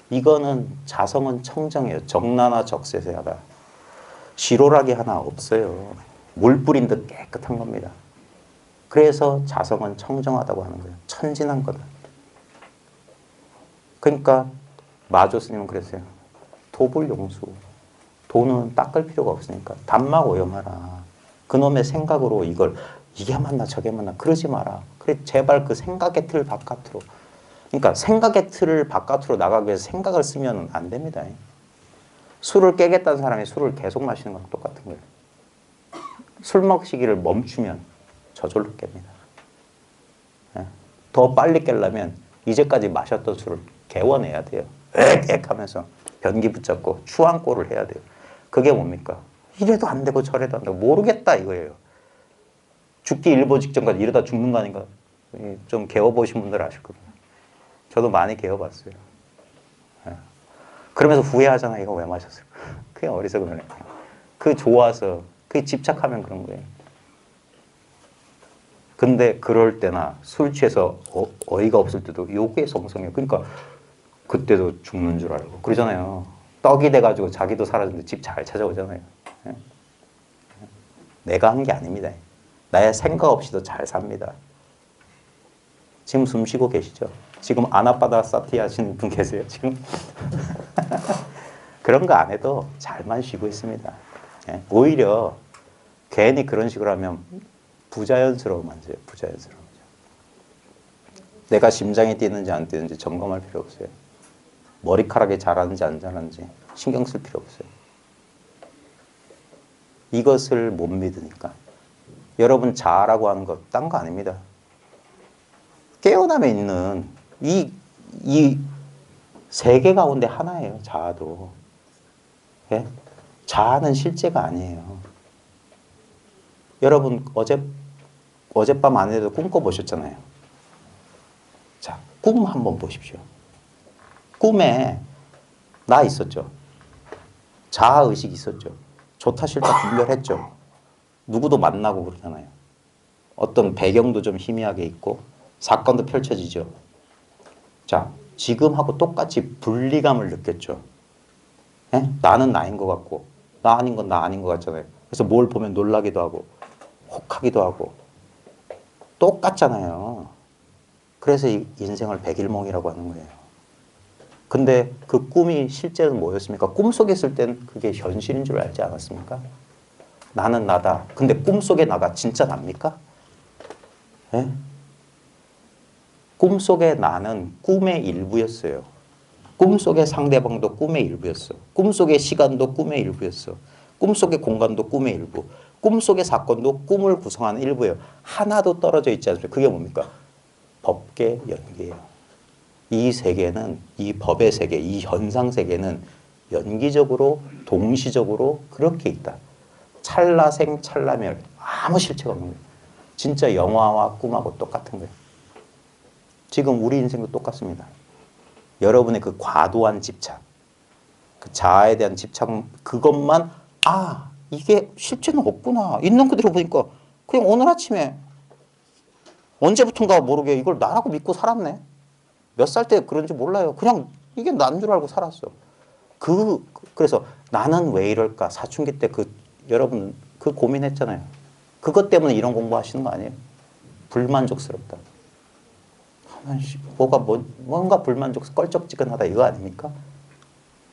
이거는 자성은 청정해요. 정나나 적세세하다. 시로락이 하나 없어요. 물 뿌린 듯 깨끗한 겁니다. 그래서 자성은 청정하다고 하는 거예요. 천진한 거다. 그러니까 마조 스님은 그랬어요. 도불용수. 도는 닦을 필요가 없으니까 단막 오염하라. 그놈의 생각으로 이게 맞나 저게 맞나 그러지 마라. 그래 제발 그 생각의 틀 바깥으로. 그러니까 생각의 틀을 바깥으로 나가기 위해서 생각을 쓰면 안 됩니다. 술을 깨겠다는 사람이 술을 계속 마시는 거랑 똑같은 거예요. 술 마시기를 멈추면 저절로 깹니다. 더 빨리 깨려면 이제까지 마셨던 술을 개워내야 돼요. 액액 하면서 변기 붙잡고 추앙골을 해야 돼요. 그게 뭡니까? 이래도 안 되고 저래도 안 되고 모르겠다 이거예요. 죽기 일보 직전까지 이러다 죽는 거 아닌가? 좀 개워보신 분들 아실 겁니다. 저도 많이 개워봤어요. 그러면서 후회하잖아. 이거 왜 마셨을까? 그게 어리석은 거예요. 그 좋아서 그게 집착하면 그런 거예요. 근데 그럴 때나 술 취해서 어이가 없을 때도 요게 성성이에요. 그러니까 그때도 죽는 줄 알고 그러잖아요. 떡이 돼가지고 자기도 사라졌는데 집 잘 찾아오잖아요. 내가 한 게 아닙니다. 나의 생각 없이도 잘 삽니다. 지금 숨 쉬고 계시죠? 지금 아나빠다 사티 하시는 분 계세요? 지금? 그런 거 안 해도 잘만 쉬고 있습니다. 오히려 괜히 그런 식으로 하면 부자연스러워만 해요. 부자연스러워. 내가 심장이 뛰는지 안 뛰는지 점검할 필요 없어요. 머리카락이 자라는지 안 자라는지 신경 쓸 필요 없어요. 이것을 못 믿으니까. 여러분 자아라고 하는 것 딴 거 아닙니다. 깨어남에 있는 이 세계 가운데 하나예요. 자아도. 예? 자아는 실제가 아니에요. 여러분 어젯밤 안에도 꿈꿔보셨잖아요. 자, 꿈 한번 보십시오. 꿈에 나 있었죠. 자아의식 있었죠. 좋다 싫다 분별했죠. 누구도 만나고 그러잖아요. 어떤 배경도 좀 희미하게 있고 사건도 펼쳐지죠. 자, 지금하고 똑같이 분리감을 느꼈죠. 예? 나는 나인 것 같고 나 아닌 건 나 아닌 것 같잖아요. 그래서 뭘 보면 놀라기도 하고 혹하기도 하고 똑같잖아요. 그래서 이 인생을 백일몽이라고 하는 거예요. 근데 그 꿈이 실제는 뭐였습니까? 꿈속에 있을 땐 그게 현실인 줄 알지 않았습니까? 나는 나다. 근데 꿈속의 나가 진짜 납니까? 예? 꿈속의 나는 꿈의 일부였어요. 꿈속의 상대방도 꿈의 일부였어. 꿈속의 시간도 꿈의 일부였어. 꿈속의 공간도 꿈의 일부. 꿈속의 사건도 꿈을 구성하는 일부예요. 하나도 떨어져 있지 않습니까? 그게 뭡니까? 법계 연기예요. 이 세계는, 이 법의 세계, 이 현상 세계는 연기적으로 동시적으로 그렇게 있다. 찰나생 찰나멸, 아무 실체가 없는 거예요. 진짜 영화와 꿈하고 똑같은 거예요. 지금 우리 인생도 똑같습니다. 여러분의 그 과도한 집착, 그 자아에 대한 집착, 그것만 이게 실체는 없구나. 있는 그대로 보니까 그냥 오늘 아침에 언제부턴가 모르게 이걸 나라고 믿고 살았네. 몇 살 때 그런지 몰라요. 그냥 이게 난 줄 알고 살았어. 그래서 나는 왜 이럴까? 사춘기 때 여러분 그 고민했잖아요. 그것 때문에 이런 공부하시는 거 아니에요? 불만족스럽다. 뭔가 껄쩍지근하다 이거 아닙니까?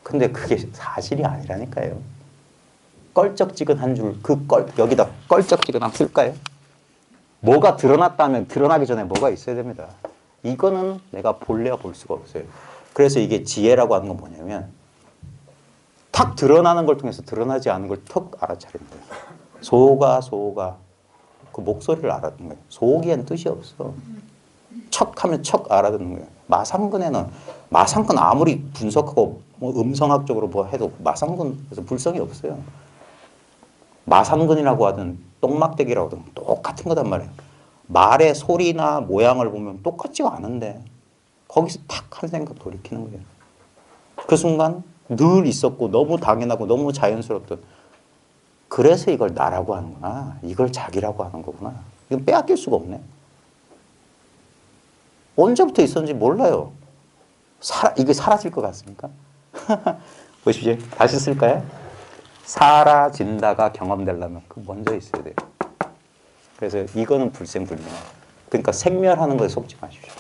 근데 그게 사실이 아니라니까요. 껄쩍지근한 줄 여기다 껄쩍지근함 쓸까요? 뭐가 드러났다면 드러나기 전에 뭐가 있어야 됩니다. 이거는 내가 볼래야 볼 수가 없어요. 그래서 이게 지혜라고 하는 건 뭐냐면 탁 드러나는 걸 통해서 드러나지 않은 걸 턱 알아차리는 거예요. 소가 그 목소리를 알아듣는 거예요. 소기엔 뜻이 없어. 척하면 척 알아듣는 거예요. 마상근 아무리 분석하고 뭐 음성학적으로 뭐 해도 마상근에서 불성이 없어요. 마상근이라고 하든 똥막대기라고 하든 똑같은 거단 말이에요. 말의 소리나 모양을 보면 똑같지가 않은데 거기서 탁 한 생각 돌이키는 거예요. 그 순간 늘 있었고 너무 당연하고 너무 자연스럽던 그래서 이걸 나라고 하는구나. 이걸 자기라고 하는 거구나. 이건 빼앗길 수가 없네. 언제부터 있었는지 몰라요. 이게 사라질 것 같습니까? 보십시오. 다시 쓸까요? 사라진다가 경험되려면 그 먼저 있어야 돼요. 그래서 이거는 불생불명이에요. 그러니까 생멸하는 거에 속지 마십시오.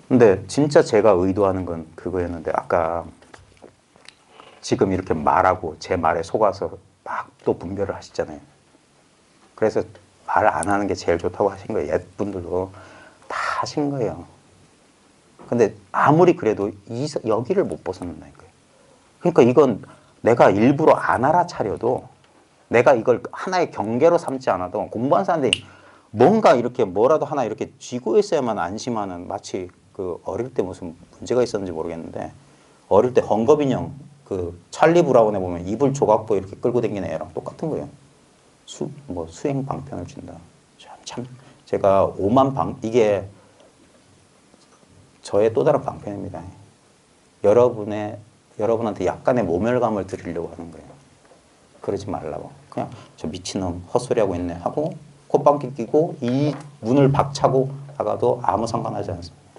근데 진짜 제가 의도하는 건 그거였는데 아까 지금 이렇게 말하고 제 말에 속아서 막 또 분별을 하시잖아요. 그래서 말 안 하는 게 제일 좋다고 하신 거예요. 옛분들도 다 하신 거예요. 근데 아무리 그래도 여기를 못 벗어난다니까요. 그러니까 이건 내가 일부러 안 알아차려도 내가 이걸 하나의 경계로 삼지 않아도 공부한 사람들이 뭔가 이렇게 뭐라도 하나 이렇게 쥐고 있어야만 안심하는 마치 그 어릴 때 무슨 문제가 있었는지 모르겠는데 어릴 때 헝겊인형 그 찰리 브라운에 보면 이불 조각보 이렇게 끌고 다니는 애랑 똑같은 거예요. 수행 방편을 준다. 참 제가 이게 저의 또 다른 방편입니다. 여러분한테 약간의 모멸감을 드리려고 하는 거예요. 그러지 말라고. 그냥 저 미친놈 헛소리하고 있네 하고 콧방귀 끼고 이 문을 박차고 나가도 아무 상관하지 않습니다.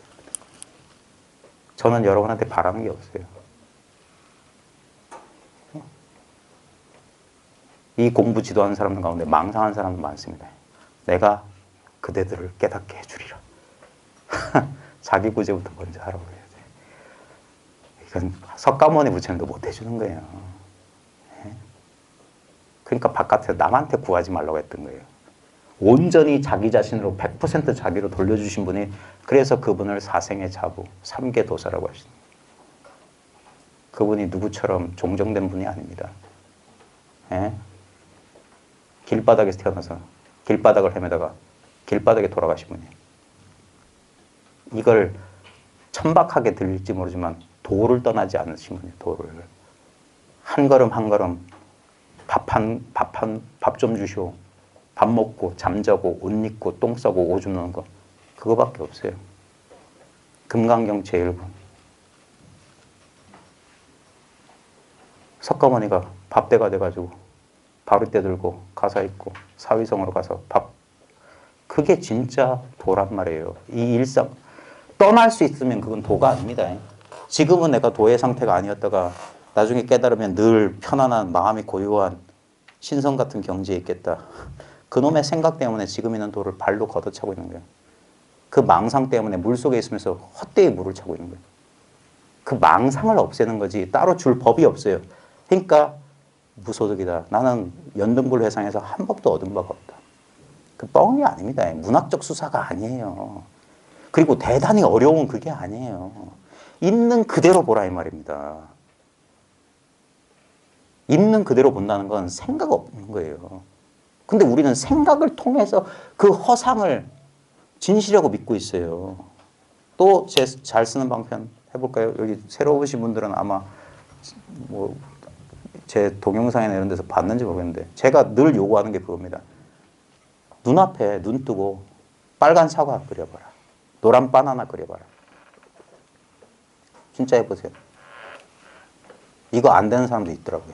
저는 여러분한테 바라는 게 없어요. 이 공부 지도하는 사람들 가운데 망상한 사람도 많습니다. 내가 그대들을 깨닫게 해주리라. 자기 구제부터 먼저 하라고 해야 돼. 이건 석가모니 부처님도 못 해주는 거예요. 그러니까 바깥에서 남한테 구하지 말라고 했던 거예요. 온전히 자기 자신으로 100% 자기로 돌려주신 분이 그래서 그분을 사생의 자부, 삼계도사라고 하십니다. 그분이 누구처럼 종정된 분이 아닙니다. 길바닥에서 태어나서 길바닥을 헤매다가 길바닥에 돌아가신 분이에요. 이걸 천박하게 들릴지 모르지만 도를 떠나지 않으신 분이에요. 도를. 한 걸음 한 걸음 밥 좀 주시오. 밥 먹고 잠자고 옷 입고 똥 싸고 오줌 누는 거 그거밖에 없어요. 금강경 제1부. 석가모니가 밥대가 돼가지고 바리떼 들고 가사 읽고 사위성으로 가서 그게 진짜 도란 말이에요. 이 일상 떠날 수 있으면 그건 도가 아닙니다. 지금은 내가 도의 상태가 아니었다가 나중에 깨달으면 늘 편안한 마음이 고요한 신성 같은 경지에 있겠다. 그놈의 생각 때문에 지금 있는 도를 발로 걷어차고 있는 거예요. 그 망상 때문에 물속에 있으면서 헛되이 물을 차고 있는 거예요. 그 망상을 없애는 거지 따로 줄 법이 없어요. 그러니까 무소득이다. 나는 연등불 회상에서 한 법도 얻은 바가 없다. 그 뻥이 아닙니다. 문학적 수사가 아니에요. 그리고 대단히 어려운 그게 아니에요. 있는 그대로 보라 이 말입니다. 있는 그대로 본다는 건 생각 없는 거예요. 근데 우리는 생각을 통해서 그 허상을 진실이라고 믿고 있어요. 또 제 잘 쓰는 방편 해볼까요? 여기 새로 오신 분들은 아마 뭐 제 동영상이나 이런 데서 봤는지 모르겠는데 제가 늘 요구하는 게 그겁니다. 눈앞에 눈 뜨고 빨간 사과 그려봐라. 노란 바나나 그려봐라. 진짜 해보세요. 이거 안 되는 사람도 있더라고요.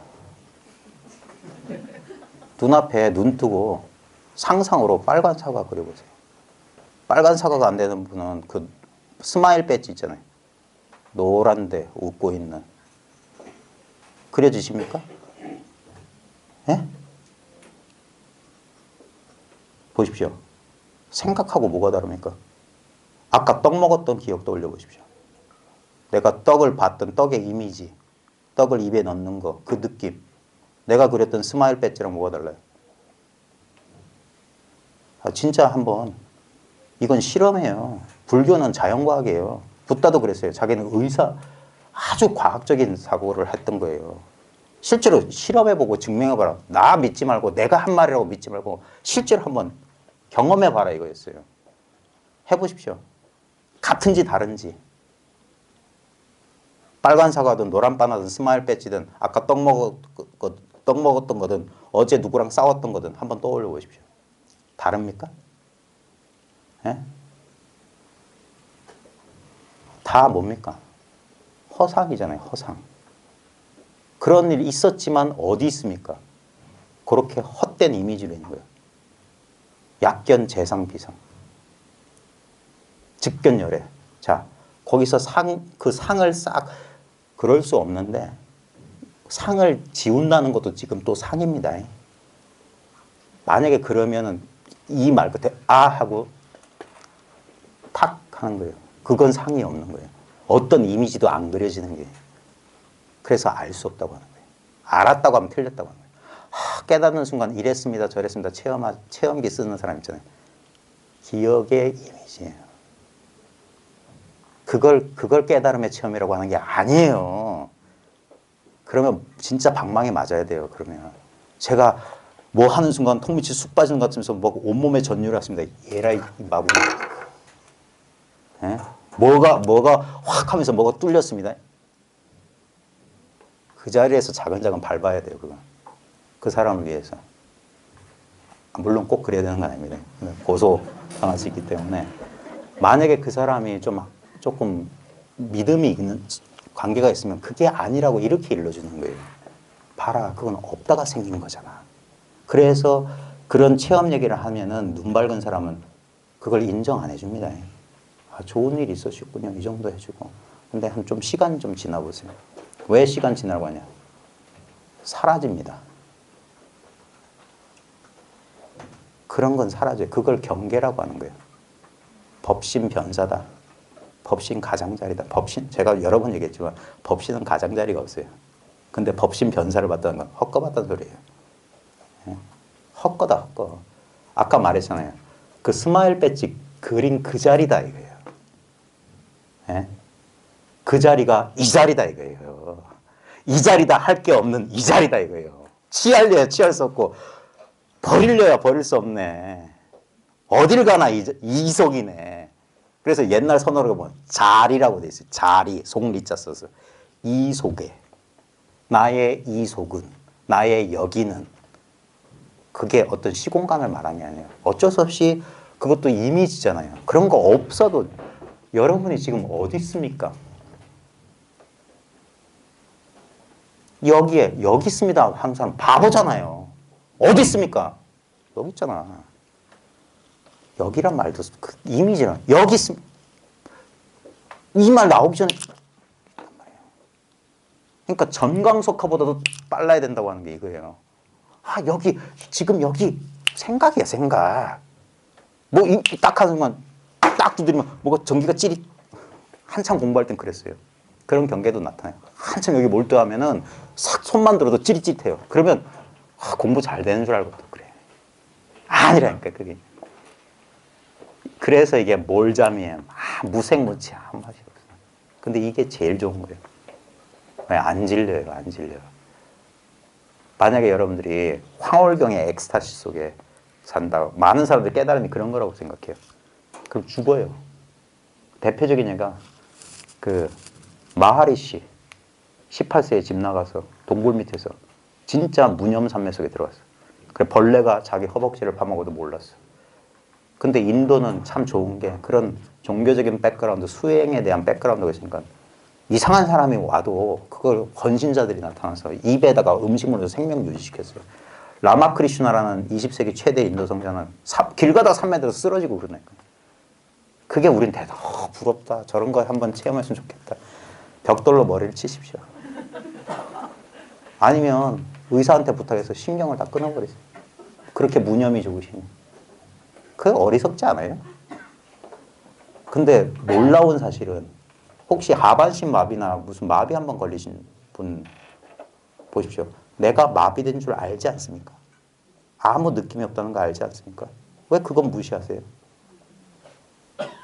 눈앞에 눈 뜨고 상상으로 빨간 사과 그려보세요. 빨간 사과가 안 되는 분은 그 스마일 배지 있잖아요. 노란데 웃고 있는. 그려지십니까? 예? 보십시오. 생각하고 뭐가 다릅니까? 아까 떡 먹었던 기억 떠올려 보십시오. 내가 떡을 봤던 떡의 이미지, 떡을 입에 넣는 거, 그 느낌. 내가 그렸던 스마일 배지랑 뭐가 달라요? 진짜 한번 이건 실험이에요. 불교는 자연과학이에요. 붓다도 그랬어요. 자기는 아주 과학적인 사고를 했던 거예요. 실제로 실험해보고 증명해봐라. 나 믿지 말고 내가 한 말이라고 믿지 말고 실제로 한번 경험해봐라 이거였어요. 해보십시오. 같은지 다른지. 빨간 사과든 노란 바나든 스마일 배지든 아까 떡 먹었던 거든 어제 누구랑 싸웠던 거든 한번 떠올려 보십시오. 다릅니까? 예? 다 뭡니까? 허상이잖아요. 허상. 그런 일이 있었지만 어디 있습니까? 그렇게 헛된 이미지로 있는 거예요. 약견, 재상, 비상. 즉견열애. 자, 거기서 그 상을 싹 그럴 수 없는데 상을 지운다는 것도 지금 또 상입니다. 만약에 그러면은 이 말 끝에 아 하고 탁 하는 거예요. 그건 상이 없는 거예요. 어떤 이미지도 안 그려지는 게. 그래서 알 수 없다고 하는 거예요. 알았다고 하면 틀렸다고 하는 거예요. 깨닫는 순간 이랬습니다 저랬습니다. 체험기 쓰는 사람 있잖아요. 기억의 이미지예요. 그걸 깨달음의 체험이라고 하는 게 아니에요. 그러면 진짜 방망이 맞아야 돼요. 그러면 제가 뭐 하는 순간 턱밑이 쑥 빠지는 것 같으면서 뭐 온몸에 전율을 했습니다. 얘라 이 마구. 예? 뭐가 확 하면서 뭐가 뚫렸습니다. 그 자리에서 자근자근 밟아야 돼요. 그건. 그 사람을 위해서. 물론 꼭 그래야 되는 건 아닙니다. 고소당할 수 있기 때문에. 만약에 그 사람이 조금 믿음이 있는 관계가 있으면 그게 아니라고 이렇게 일러주는 거예요. 봐라, 그건 없다가 생긴 거잖아. 그래서 그런 체험 얘기를 하면은 눈 밝은 사람은 그걸 인정 안 해줍니다. 아, 좋은 일이 있으셨군요. 이 정도 해주고. 근데 좀 시간 좀 지나보세요. 왜 시간 지나고 하냐? 사라집니다. 그런 건 사라져요. 그걸 경계라고 하는 거예요. 법신 변사다. 법신 가장자리다. 법신, 제가 여러 번 얘기했지만 법신은 가장자리가 없어요. 근데 법신 변사를 받다는 건 헛거봤다는 소리예요. 헛거다, 헛거. 아까 말했잖아요. 그 스마일 배지 그린 그 자리다 이거예요. 예? 그 자리가 이 자리다 이거예요. 이 자리다 할 게 없는 이 자리다 이거예요. 취하려야 취할 수 없고 버리려야 버릴 수 없네. 어딜 가나 이속이네. 그래서 옛날 선어를 보면 자리라고 돼 있어요. 자리, 속리자 써서. 이속에. 나의 이속은, 나의 여기는 그게 어떤 시공간을 말하는 게 아니에요. 어쩔 수 없이 그것도 이미지잖아요. 그런 거 없어도 여러분이 지금 어디 있습니까? 여기 있습니다. 하는 사람 바보잖아요. 어디 있습니까? 여기 있잖아. 여기란 말도 그 이미지란 여기 있습니다. 이 말 나오기 전에 그러니까 전광석화보다도 빨라야 된다고 하는 게 이거예요. 아, 여기, 지금 여기 생각이야, 생각. 뭐, 딱 하는 순간, 딱 두드리면 뭐가 전기가 찌릿. 한참 공부할 땐 그랬어요. 그런 경계도 나타나요. 한참 여기 몰두하면은 싹 손만 들어도 찌릿찌릿해요. 그러면 아, 공부 잘 되는 줄 알고 또 그래. 아니라니까, 그게. 그래서 이게 몰잠이에요. 아, 무색무취 아무 맛이 없어요. 근데 이게 제일 좋은 거예요. 왜 안 질려요, 안 질려요. 만약에 여러분들이 황홀경의 엑스타시 속에 산다. 많은 사람들이 깨달음이 그런 거라고 생각해요. 그럼 죽어요. 대표적인 예가 그 마하리시 18세에 집 나가서 동굴 밑에서 진짜 무념산매 속에 들어갔어. 그래 벌레가 자기 허벅지를 파먹어도 몰랐어. 근데 인도는 참 좋은 게 그런 종교적인 백그라운드, 수행에 대한 백그라운드가 있으니까 이상한 사람이 와도 그걸 헌신자들이 나타나서 입에다가 음식물로 생명 유지시켰어요. 라마크리슈나라는 20세기 최대 인도 성자는 길 가다가 산매에서 쓰러지고 그러니까. 그게 우린 부럽다. 저런 거 한번 체험했으면 좋겠다. 벽돌로 머리를 치십시오. 아니면 의사한테 부탁해서 신경을 다 끊어버리세요. 그렇게 무념이 좋으시면. 그게 어리석지 않아요? 근데 놀라운 사실은 혹시 하반신 마비나 무슨 마비 한번 걸리신 분 보십시오. 내가 마비된 줄 알지 않습니까? 아무 느낌이 없다는 거 알지 않습니까? 왜 그건 무시하세요?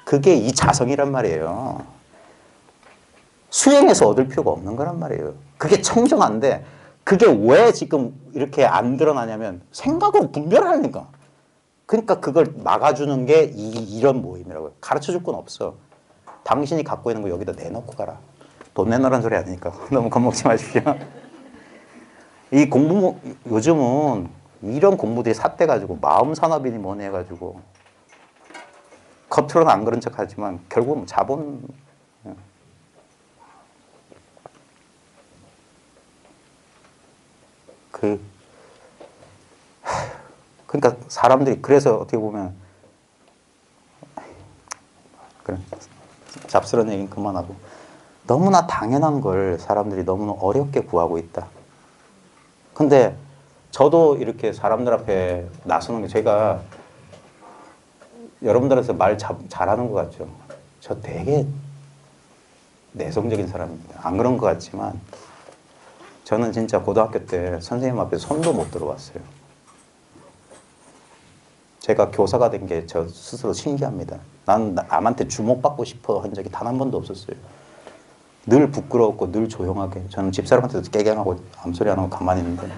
그게 이 자성이란 말이에요. 수행해서 얻을 필요가 없는 거란 말이에요. 그게 청정한데 그게 왜 지금 이렇게 안 드러나냐면 생각으로 분별하니까. 그러니까 그걸 막아주는 게 이런 모임이라고요. 가르쳐줄 건 없어. 당신이 갖고 있는 거 여기다 내놓고 가라. 돈 내놓으란 소리 아니니까 너무 겁먹지 마십시오. 이 공부 요즘은 이런 공부들이 삿대가지고 마음 산업이니 뭐니 해가지고 겉으로는 안 그런 척하지만 결국은 자본. 그러니까 사람들이 그래서 어떻게 보면 그래 잡스러운 얘기는 그만하고 너무나 당연한 걸 사람들이 너무나 어렵게 구하고 있다. 근데 저도 이렇게 사람들 앞에 나서는 게 제가 여러분들한테 말 잘하는 것 같죠. 저 되게 내성적인 사람입니다. 안 그런 것 같지만 저는 진짜 고등학교 때 선생님 앞에 손도 못 들어봤어요. 제가 교사가 된 게 저 스스로 신기합니다. 난 남한테 주목받고 싶어 한 적이 단 한 번도 없었어요. 늘 부끄러웠고 늘 조용하게. 저는 집사람한테도 깨갱하고 암소리 안 하고 가만히 있는데.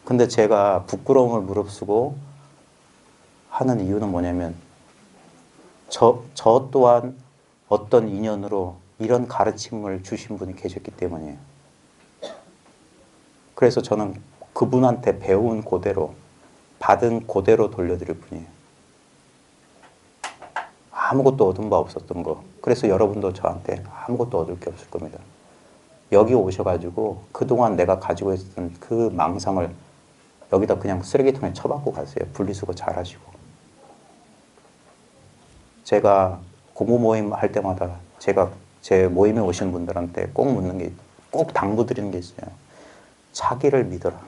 근데 제가 부끄러움을 무릅쓰고 하는 이유는 뭐냐면 저 또한 어떤 인연으로 이런 가르침을 주신 분이 계셨기 때문이에요. 그래서 저는 그분한테 배운 그대로 받은 그대로 돌려드릴 뿐이에요. 아무것도 얻은 바 없었던 거. 그래서 여러분도 저한테 아무것도 얻을 게 없을 겁니다. 여기 오셔가지고 그동안 내가 가지고 있었던 그 망상을 여기다 그냥 쓰레기통에 쳐박고 가세요. 분리수거 잘 하시고. 제가 공부 모임 할 때마다 제가 제 모임에 오시는 분들한테 꼭 묻는 게, 꼭 당부드리는 게 있어요. 자기를 믿어라.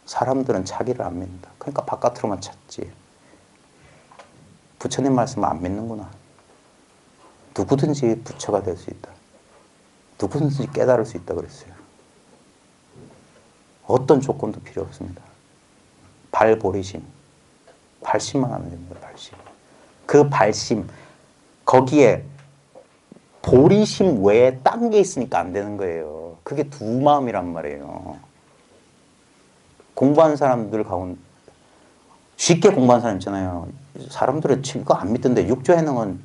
사람들은 자기를 안 믿는다. 그러니까 바깥으로만 찾지. 부처님 말씀을 안 믿는구나. 누구든지 부처가 될 수 있다. 누구든지 깨달을 수 있다 그랬어요. 어떤 조건도 필요 없습니다. 발보리심. 발심만 하면 됩니다. 발심. 그 발심, 거기에 보리심 외에 딴 게 있으니까 안 되는 거예요. 그게 두 마음이란 말이에요. 공부하는 사람들 가운데 쉽게 공부하는 사람 있잖아요. 사람들은 이거 안 믿던데 육조해능은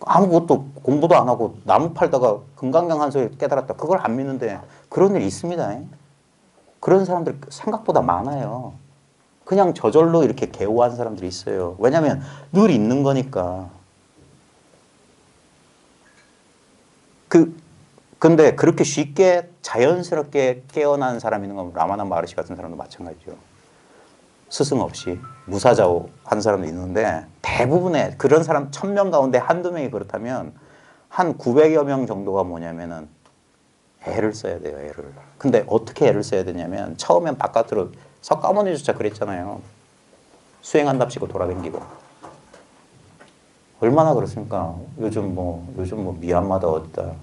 아무것도 공부도 안 하고 나무 팔다가 금강경 한 소리 깨달았다. 그걸 안 믿는데 그런 일 있습니다. 그런 사람들 생각보다 많아요. 그냥 저절로 이렇게 개오한 사람들이 있어요. 왜냐하면 늘 있는 거니까. 근데 그렇게 쉽게 자연스럽게 깨어난 사람이 있는 건 라마나 마르시 같은 사람도 마찬가지죠. 스승 없이 무사자오 한 사람도 있는데 대부분의 그런 사람 1000명 가운데 한두 명이 그렇다면 한 900여 명 정도가 뭐냐면은 애를 써야 돼요, 애를. 근데 어떻게 애를 써야 되냐면 처음엔 바깥으로 석가모니조차 그랬잖아요. 수행한답시고 돌아다니고. 얼마나 그렇습니까? 요즘 뭐 미얀마다 어디다.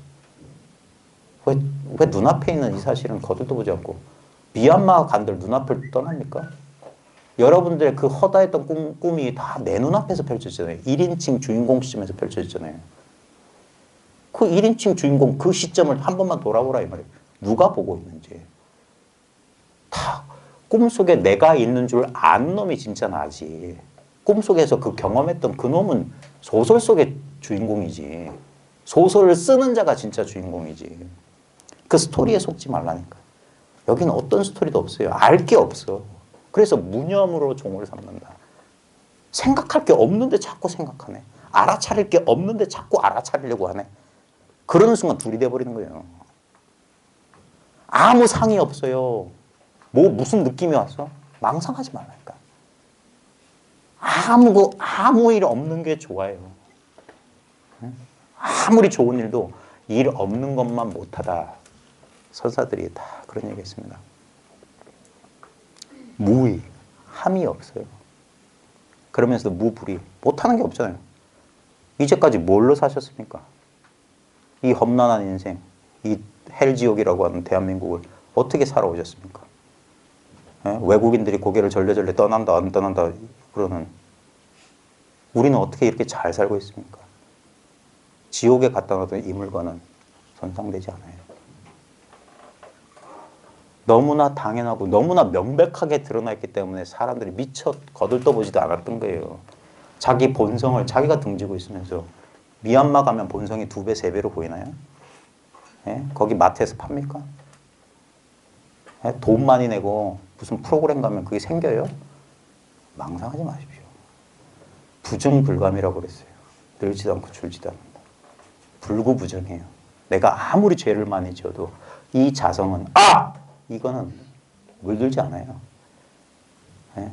왜 눈앞에 있는 이 사실은 거들떠 보지 않고 미얀마 간들 눈앞을 떠납니까? 여러분들의 그 허다했던 꿈이 다 내 눈앞에서 펼쳐지잖아요. 1인칭 주인공 시점에서 펼쳐지잖아요. 그 1인칭 주인공 그 시점을 한 번만 돌아보라 이 말이에요. 누가 보고 있는지. 다 꿈속에 내가 있는 줄 아는 놈이 진짜 나지. 꿈속에서 그 경험했던 그 놈은 소설 속의 주인공이지. 소설을 쓰는 자가 진짜 주인공이지. 그 스토리에 속지 말라니까. 여기는 어떤 스토리도 없어요. 알 게 없어. 그래서 무념으로 종을 삼는다. 생각할 게 없는데 자꾸 생각하네. 알아차릴 게 없는데 자꾸 알아차리려고 하네. 그러는 순간 둘이 돼버리는 거예요. 아무 상이 없어요. 무슨 느낌이 왔어? 망상하지 말라니까. 아무 일 없는 게 좋아요. 아무리 좋은 일도 일 없는 것만 못하다. 선사들이 다 그런 얘기 했습니다. 무의, 함이 없어요. 그러면서도 무불이, 못하는 게 없잖아요. 이제까지 뭘로 사셨습니까? 이 험난한 인생, 이 헬지옥이라고 하는 대한민국을 어떻게 살아오셨습니까? 예? 외국인들이 고개를 절레절레 떠난다 안 떠난다 그러는 우리는 어떻게 이렇게 잘 살고 있습니까? 지옥에 갖다 놔둔 이 물건은 손상되지 않아요. 너무나 당연하고 너무나 명백하게 드러나 있기 때문에 사람들이 미처 거들떠보지도 않았던 거예요. 자기 본성을 자기가 등지고 있으면서 미얀마 가면 본성이 2배, 3배로 보이나요? 예? 거기 마트에서 팝니까? 예? 돈 많이 내고 무슨 프로그램 가면 그게 생겨요? 망상하지 마십시오. 부정불감이라고 그랬어요. 늘지도 않고 줄지도 않는다. 불구부정해요. 내가 아무리 죄를 많이 지어도 이 자성은 이거는 물들지 않아요. 예?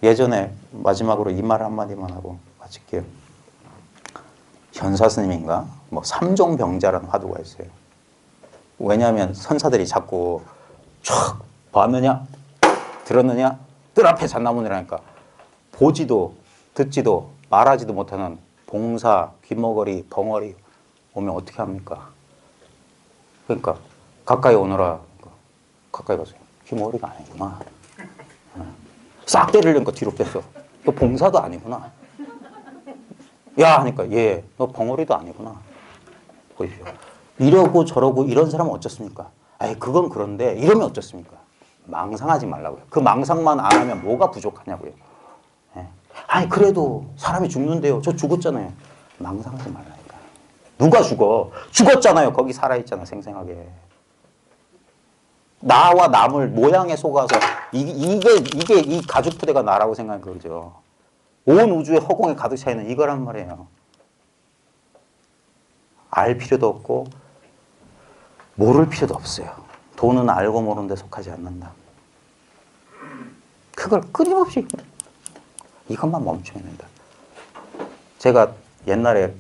예전에 마지막으로 이 말 한마디만 하고 마칠게요. 현사스님인가? 삼종병자라는 화두가 있어요. 왜냐하면 선사들이 자꾸 촥 봤느냐? 들었느냐? 뜰 앞에 잣나무니라니까 보지도 듣지도 말하지도 못하는 봉사, 귀머거리, 벙어리 오면 어떻게 합니까? 그러니까 가까이 오너라. 가까이 가세요. 귀머거리가 아니구나. 싹 때리려니까 뒤로 뺐어. 너 봉사도 아니구나. 야 하니까 너 벙어리도 아니구나. 보십시오. 이러고 저러고 이런 사람은 어쩌습니까? 그건 그런데 이러면 어쩌습니까? 망상하지 말라고요. 그 망상만 안 하면 뭐가 부족하냐고요. 그래도 사람이 죽는데요. 저 죽었잖아요. 망상하지 말라니까. 누가 죽어? 죽었잖아요. 거기 살아있잖아. 생생하게. 나와 남을 모양에 속아서 이게 이 가죽 부대가 나라고 생각하는 거죠. 온 우주의 허공에 가득 차 있는 이거란 말이에요. 알 필요도 없고 모를 필요도 없어요. 돈은 알고 모르는 데 속하지 않는다. 그걸 끊임없이 이것만 멈추면 된다. 제가 옛날에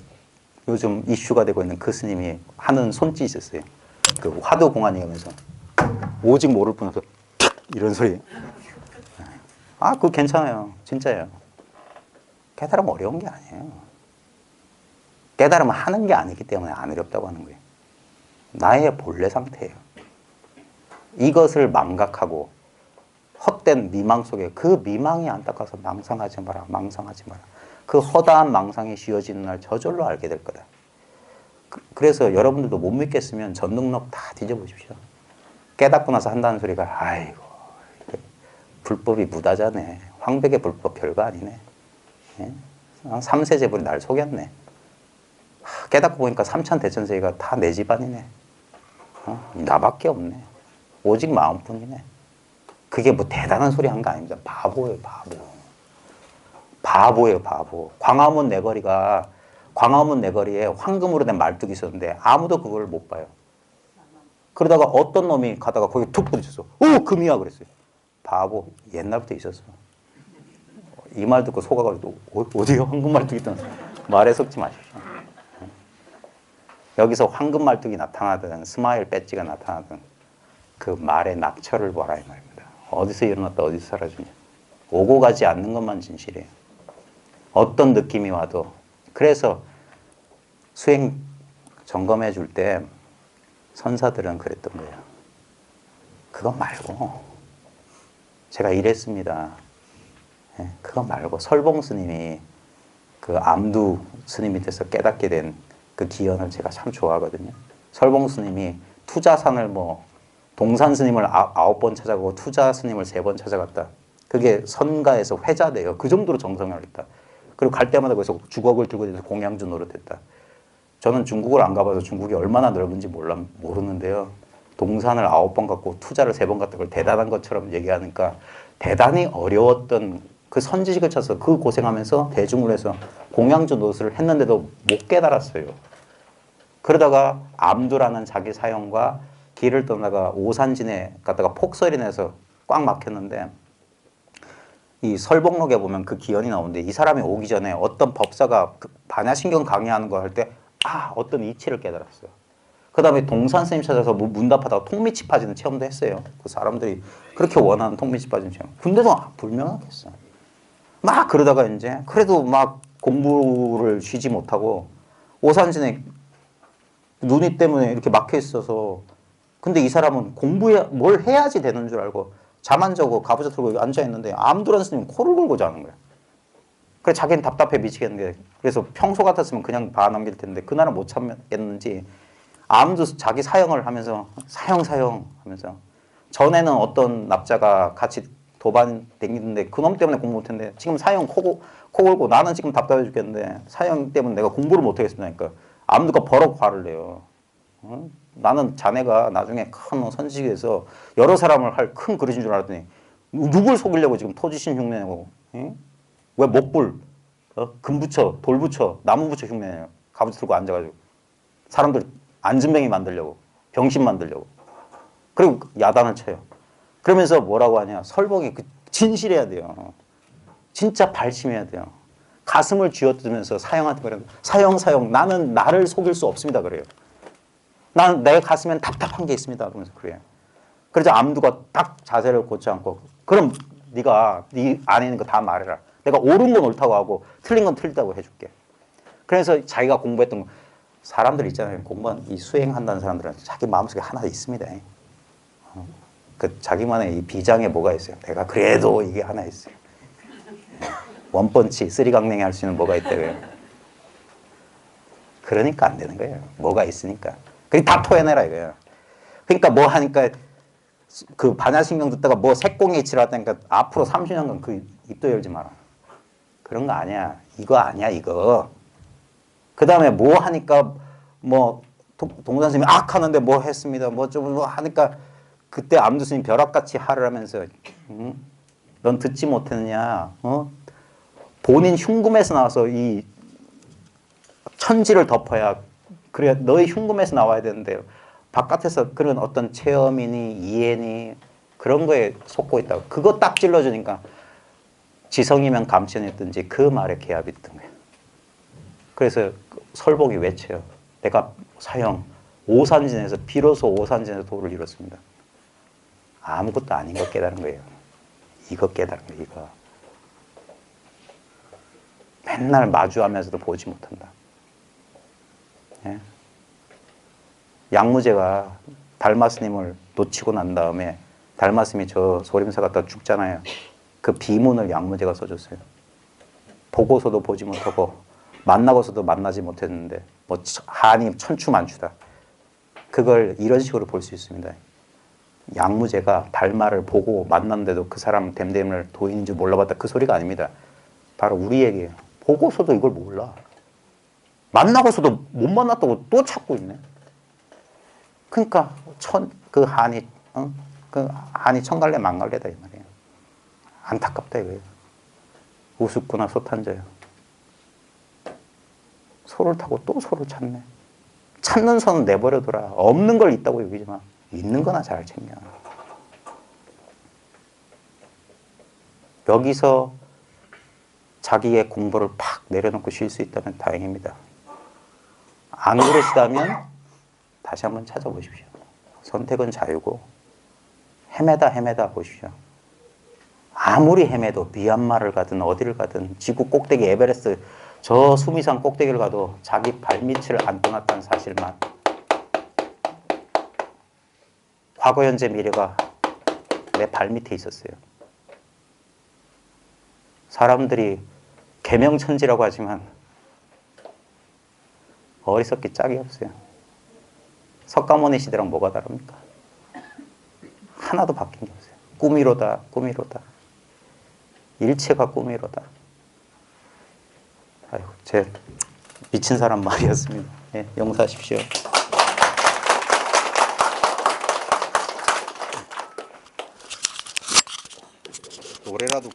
요즘 이슈가 되고 있는 그 스님이 하는 손짓이 있었어요. 그 화두 공안이 하면서 오직 모를 뿐이서 이런 소리. 그거 괜찮아요. 진짜예요. 깨달으면 어려운 게 아니에요. 깨달으면 하는 게 아니기 때문에 안 어렵다고 하는 거예요. 나의 본래 상태예요. 이것을 망각하고 헛된 미망 속에 그 미망이 안타까워서 망상하지 마라. 망상하지 마라. 그 허다한 망상이 씌워지는 날 저절로 알게 될 거다. 그래서 여러분들도 못 믿겠으면 전능록 다 뒤져보십시오. 깨닫고 나서 한다는 소리가 아이고 불법이 무다자네. 황백의 불법 별거 아니네. 예? 삼세제불이 날 속였네. 깨닫고 보니까 삼천대천세계가 다 내 집안이네. 나밖에 없네. 오직 마음뿐이네. 그게 뭐 대단한 소리 한 거 아닙니다. 바보예요, 바보. 바보예요, 바보. 광화문 내거리에 황금으로 된 말뚝이 있었는데 아무도 그걸 못 봐요. 그러다가 어떤 놈이 가다가 거기 툭 부딪혔어. 금이야 그랬어요. 바보. 옛날부터 있었어. 이 말 듣고 속아가지고 어디요? 황금 말뚝이 있던 말에 속지 마십시오. 여기서 황금 말뚝이 나타나든 스마일 배지가 나타나든 그 말의 낙처를 보라 이 말입니다. 어디서 일어났다 어디서 사라지냐. 오고 가지 않는 것만 진실이에요. 어떤 느낌이 와도. 그래서 수행 점검해 줄 때 선사들은 그랬던 거예요. 그거 말고 제가 이랬습니다. 그거 말고 설봉 스님이 그 암두 스님이 돼서 깨닫게 된 그 기원을 제가 참 좋아하거든요. 설봉 스님이 투자산을 뭐 동산 스님을 9번 찾아가고 투자 스님을 3번 찾아갔다. 그게 선가에서 회자돼요. 그 정도로 정성을 했다. 그리고 갈 때마다 거기서 주걱을 들고 다니면서 공양주 노릇했다. 저는 중국을 안 가봐서 중국이 얼마나 넓은지 모르는데요. 동산을 9번 갔고 투자를 3번 갔다 그걸 대단한 것처럼 얘기하니까 대단히 어려웠던 그 선지식을 쳐서 그 고생하면서 대중을 해서 공양주 노릇을 했는데도 못 깨달았어요. 그러다가 암두라는 자기 사형과 길을 떠나가 오산진에 갔다가 폭설이 내서 꽉 막혔는데 이 설복록에 보면 그 기원이 나오는데 이 사람이 오기 전에 어떤 법사가 그 반야신경 강의하는 거 할 때 어떤 이치를 깨달았어요. 그 다음에 동산 스님 찾아서 문답하다가 통미치 빠지는 체험도 했어요. 그 사람들이 그렇게 원하는 통미치 빠지는 체험. 근데도 불명확했어. 막 그러다가 이제 그래도 막 공부를 쉬지 못하고 오산진에 눈이 때문에 이렇게 막혀 있어서 근데 이 사람은 공부해 뭘 해야지 되는 줄 알고 잠 안 자고 가부좌 들고 앉아 있는데 암두란 스님 코를 골고 자는 거야. 그래 자기는 답답해 미치겠는 게 그래서 평소 같았으면 그냥 봐 넘길 텐데 그날은 못 참겠는지 암두 자기 사형을 하면서 사형 하면서 전에는 어떤 납자가 같이 도반 댕기는데 그놈 때문에 공부 못했는데 지금 사형 코 골고 나는 지금 답답해 죽겠는데 사형 때문에 내가 공부를 못하겠습니다. 그러니까 암두가 버럭 화를 내요. 나는 자네가 나중에 큰 선지식에서 여러 사람을 할 큰 그릇인 줄 알았더니 누굴 속이려고 지금 토지신 흉내내고 왜 목불 금 붙여 돌 붙여 나무 붙여 흉내내요. 가부좌 들고 앉아가지고 사람들 안진뱅이 만들려고 병신 만들려고 그리고 야단을 쳐요. 그러면서 뭐라고 하냐 설봉이 진실해야 돼요. 진짜 발심해야 돼요. 가슴을 쥐어뜯으면서 사형한테 그래요. 사형 나는 나를 속일 수 없습니다 그래요. 나는 내 가슴엔 답답한 게 있습니다 그러면서 그래요. 그래서 암두가 딱 자세를 고치 않고 그럼 네가 네 안에 있는 거 다 말해라. 내가 옳은 건 옳다고 하고 틀린 건 틀리다고 해줄게. 그래서 자기가 공부했던 거 사람들 있잖아요. 공부한 이 수행한다는 사람들은 자기 마음속에 하나 있습니다. 그 자기만의 이 비장에 뭐가 있어요. 내가 그래도 이게 하나 있어요. 원펀치, 쓰리강냉이 할 수 있는 뭐가 있다고요. 그러니까 안 되는 거예요. 뭐가 있으니까. 그게 다 토해내라 이거예요. 그러니까 뭐 하니까 그 반야신경 듣다가 뭐 색공에 이치를 하다니까 앞으로 30년간 그 입도 열지 마라. 그런 거 아니야. 이거 아니야 이거. 그 다음에 뭐 하니까 뭐 동산 스님이 하는데 뭐 했습니다. 뭐 좀 뭐 하니까 그때 암두 스님 벼락같이 화를 하면서 넌 듣지 못했느냐. 본인 흉금에서 나와서 이 천지를 덮어야 그래야 너의 흉금에서 나와야 되는데요. 바깥에서 그런 어떤 체험이니 이해니 그런 거에 속고 있다고. 그거 딱 찔러주니까 지성이면 감천했든지 그 말에 개합이 있던 거예요. 그래서 설복이 외쳐요. 내가 사형 오산진에서 비로소 오산진에서 도를 이뤘습니다. 아무것도 아닌 거 깨달은 거예요. 이거 깨달은 거예요. 이거. 맨날 마주하면서도 보지 못한다. 예? 양무제가 달마스님을 놓치고 난 다음에 달마스님이 저 소림사 갔다 죽잖아요. 그 비문을 양무제가 써줬어요. 보고서도 보지 못하고 만나고서도 만나지 못했는데 뭐 한이 천추만추다. 그걸 이런 식으로 볼 수 있습니다. 양무제가 달마를 보고 만났는데도 그 사람 댐댐을 도인인 줄 몰라봤다. 그 소리가 아닙니다. 바로 우리 얘기예요. 보고서도 이걸 몰라. 만나고서도 못 만났다고 또 찾고 있네. 그러니까 그 한이 천갈래 만갈래다 이 말이에요. 안타깝다 이거예요. 우습구나 소탄저요. 소를 타고 또 소를 찾네. 찾는 선은 내버려둬라. 없는 걸 있다고 여기지 마. 있는 거나 잘 챙겨. 여기서 자기의 공부를 팍 내려놓고 쉴 수 있다면 다행입니다. 안 그러시다면 다시 한번 찾아보십시오. 선택은 자유고 헤매다 보십시오. 아무리 헤매도 미얀마를 가든 어디를 가든 지구 꼭대기 에베레스트 저 수미산 꼭대기를 가도 자기 발밑을 안 떠났다는 사실만, 과거 현재 미래가 내 발밑에 있었어요. 사람들이 개명천지라고 하지만 어리석기 짝이 없어요. 석가모니 시대랑 뭐가 다릅니까? 하나도 바뀐 게 없어요. 꿈이로다, 꿈이로다. 일체가 꿈이로다. 아이고, 제 미친 사람 말이었습니다. 예, 용서하십시오. 노래라도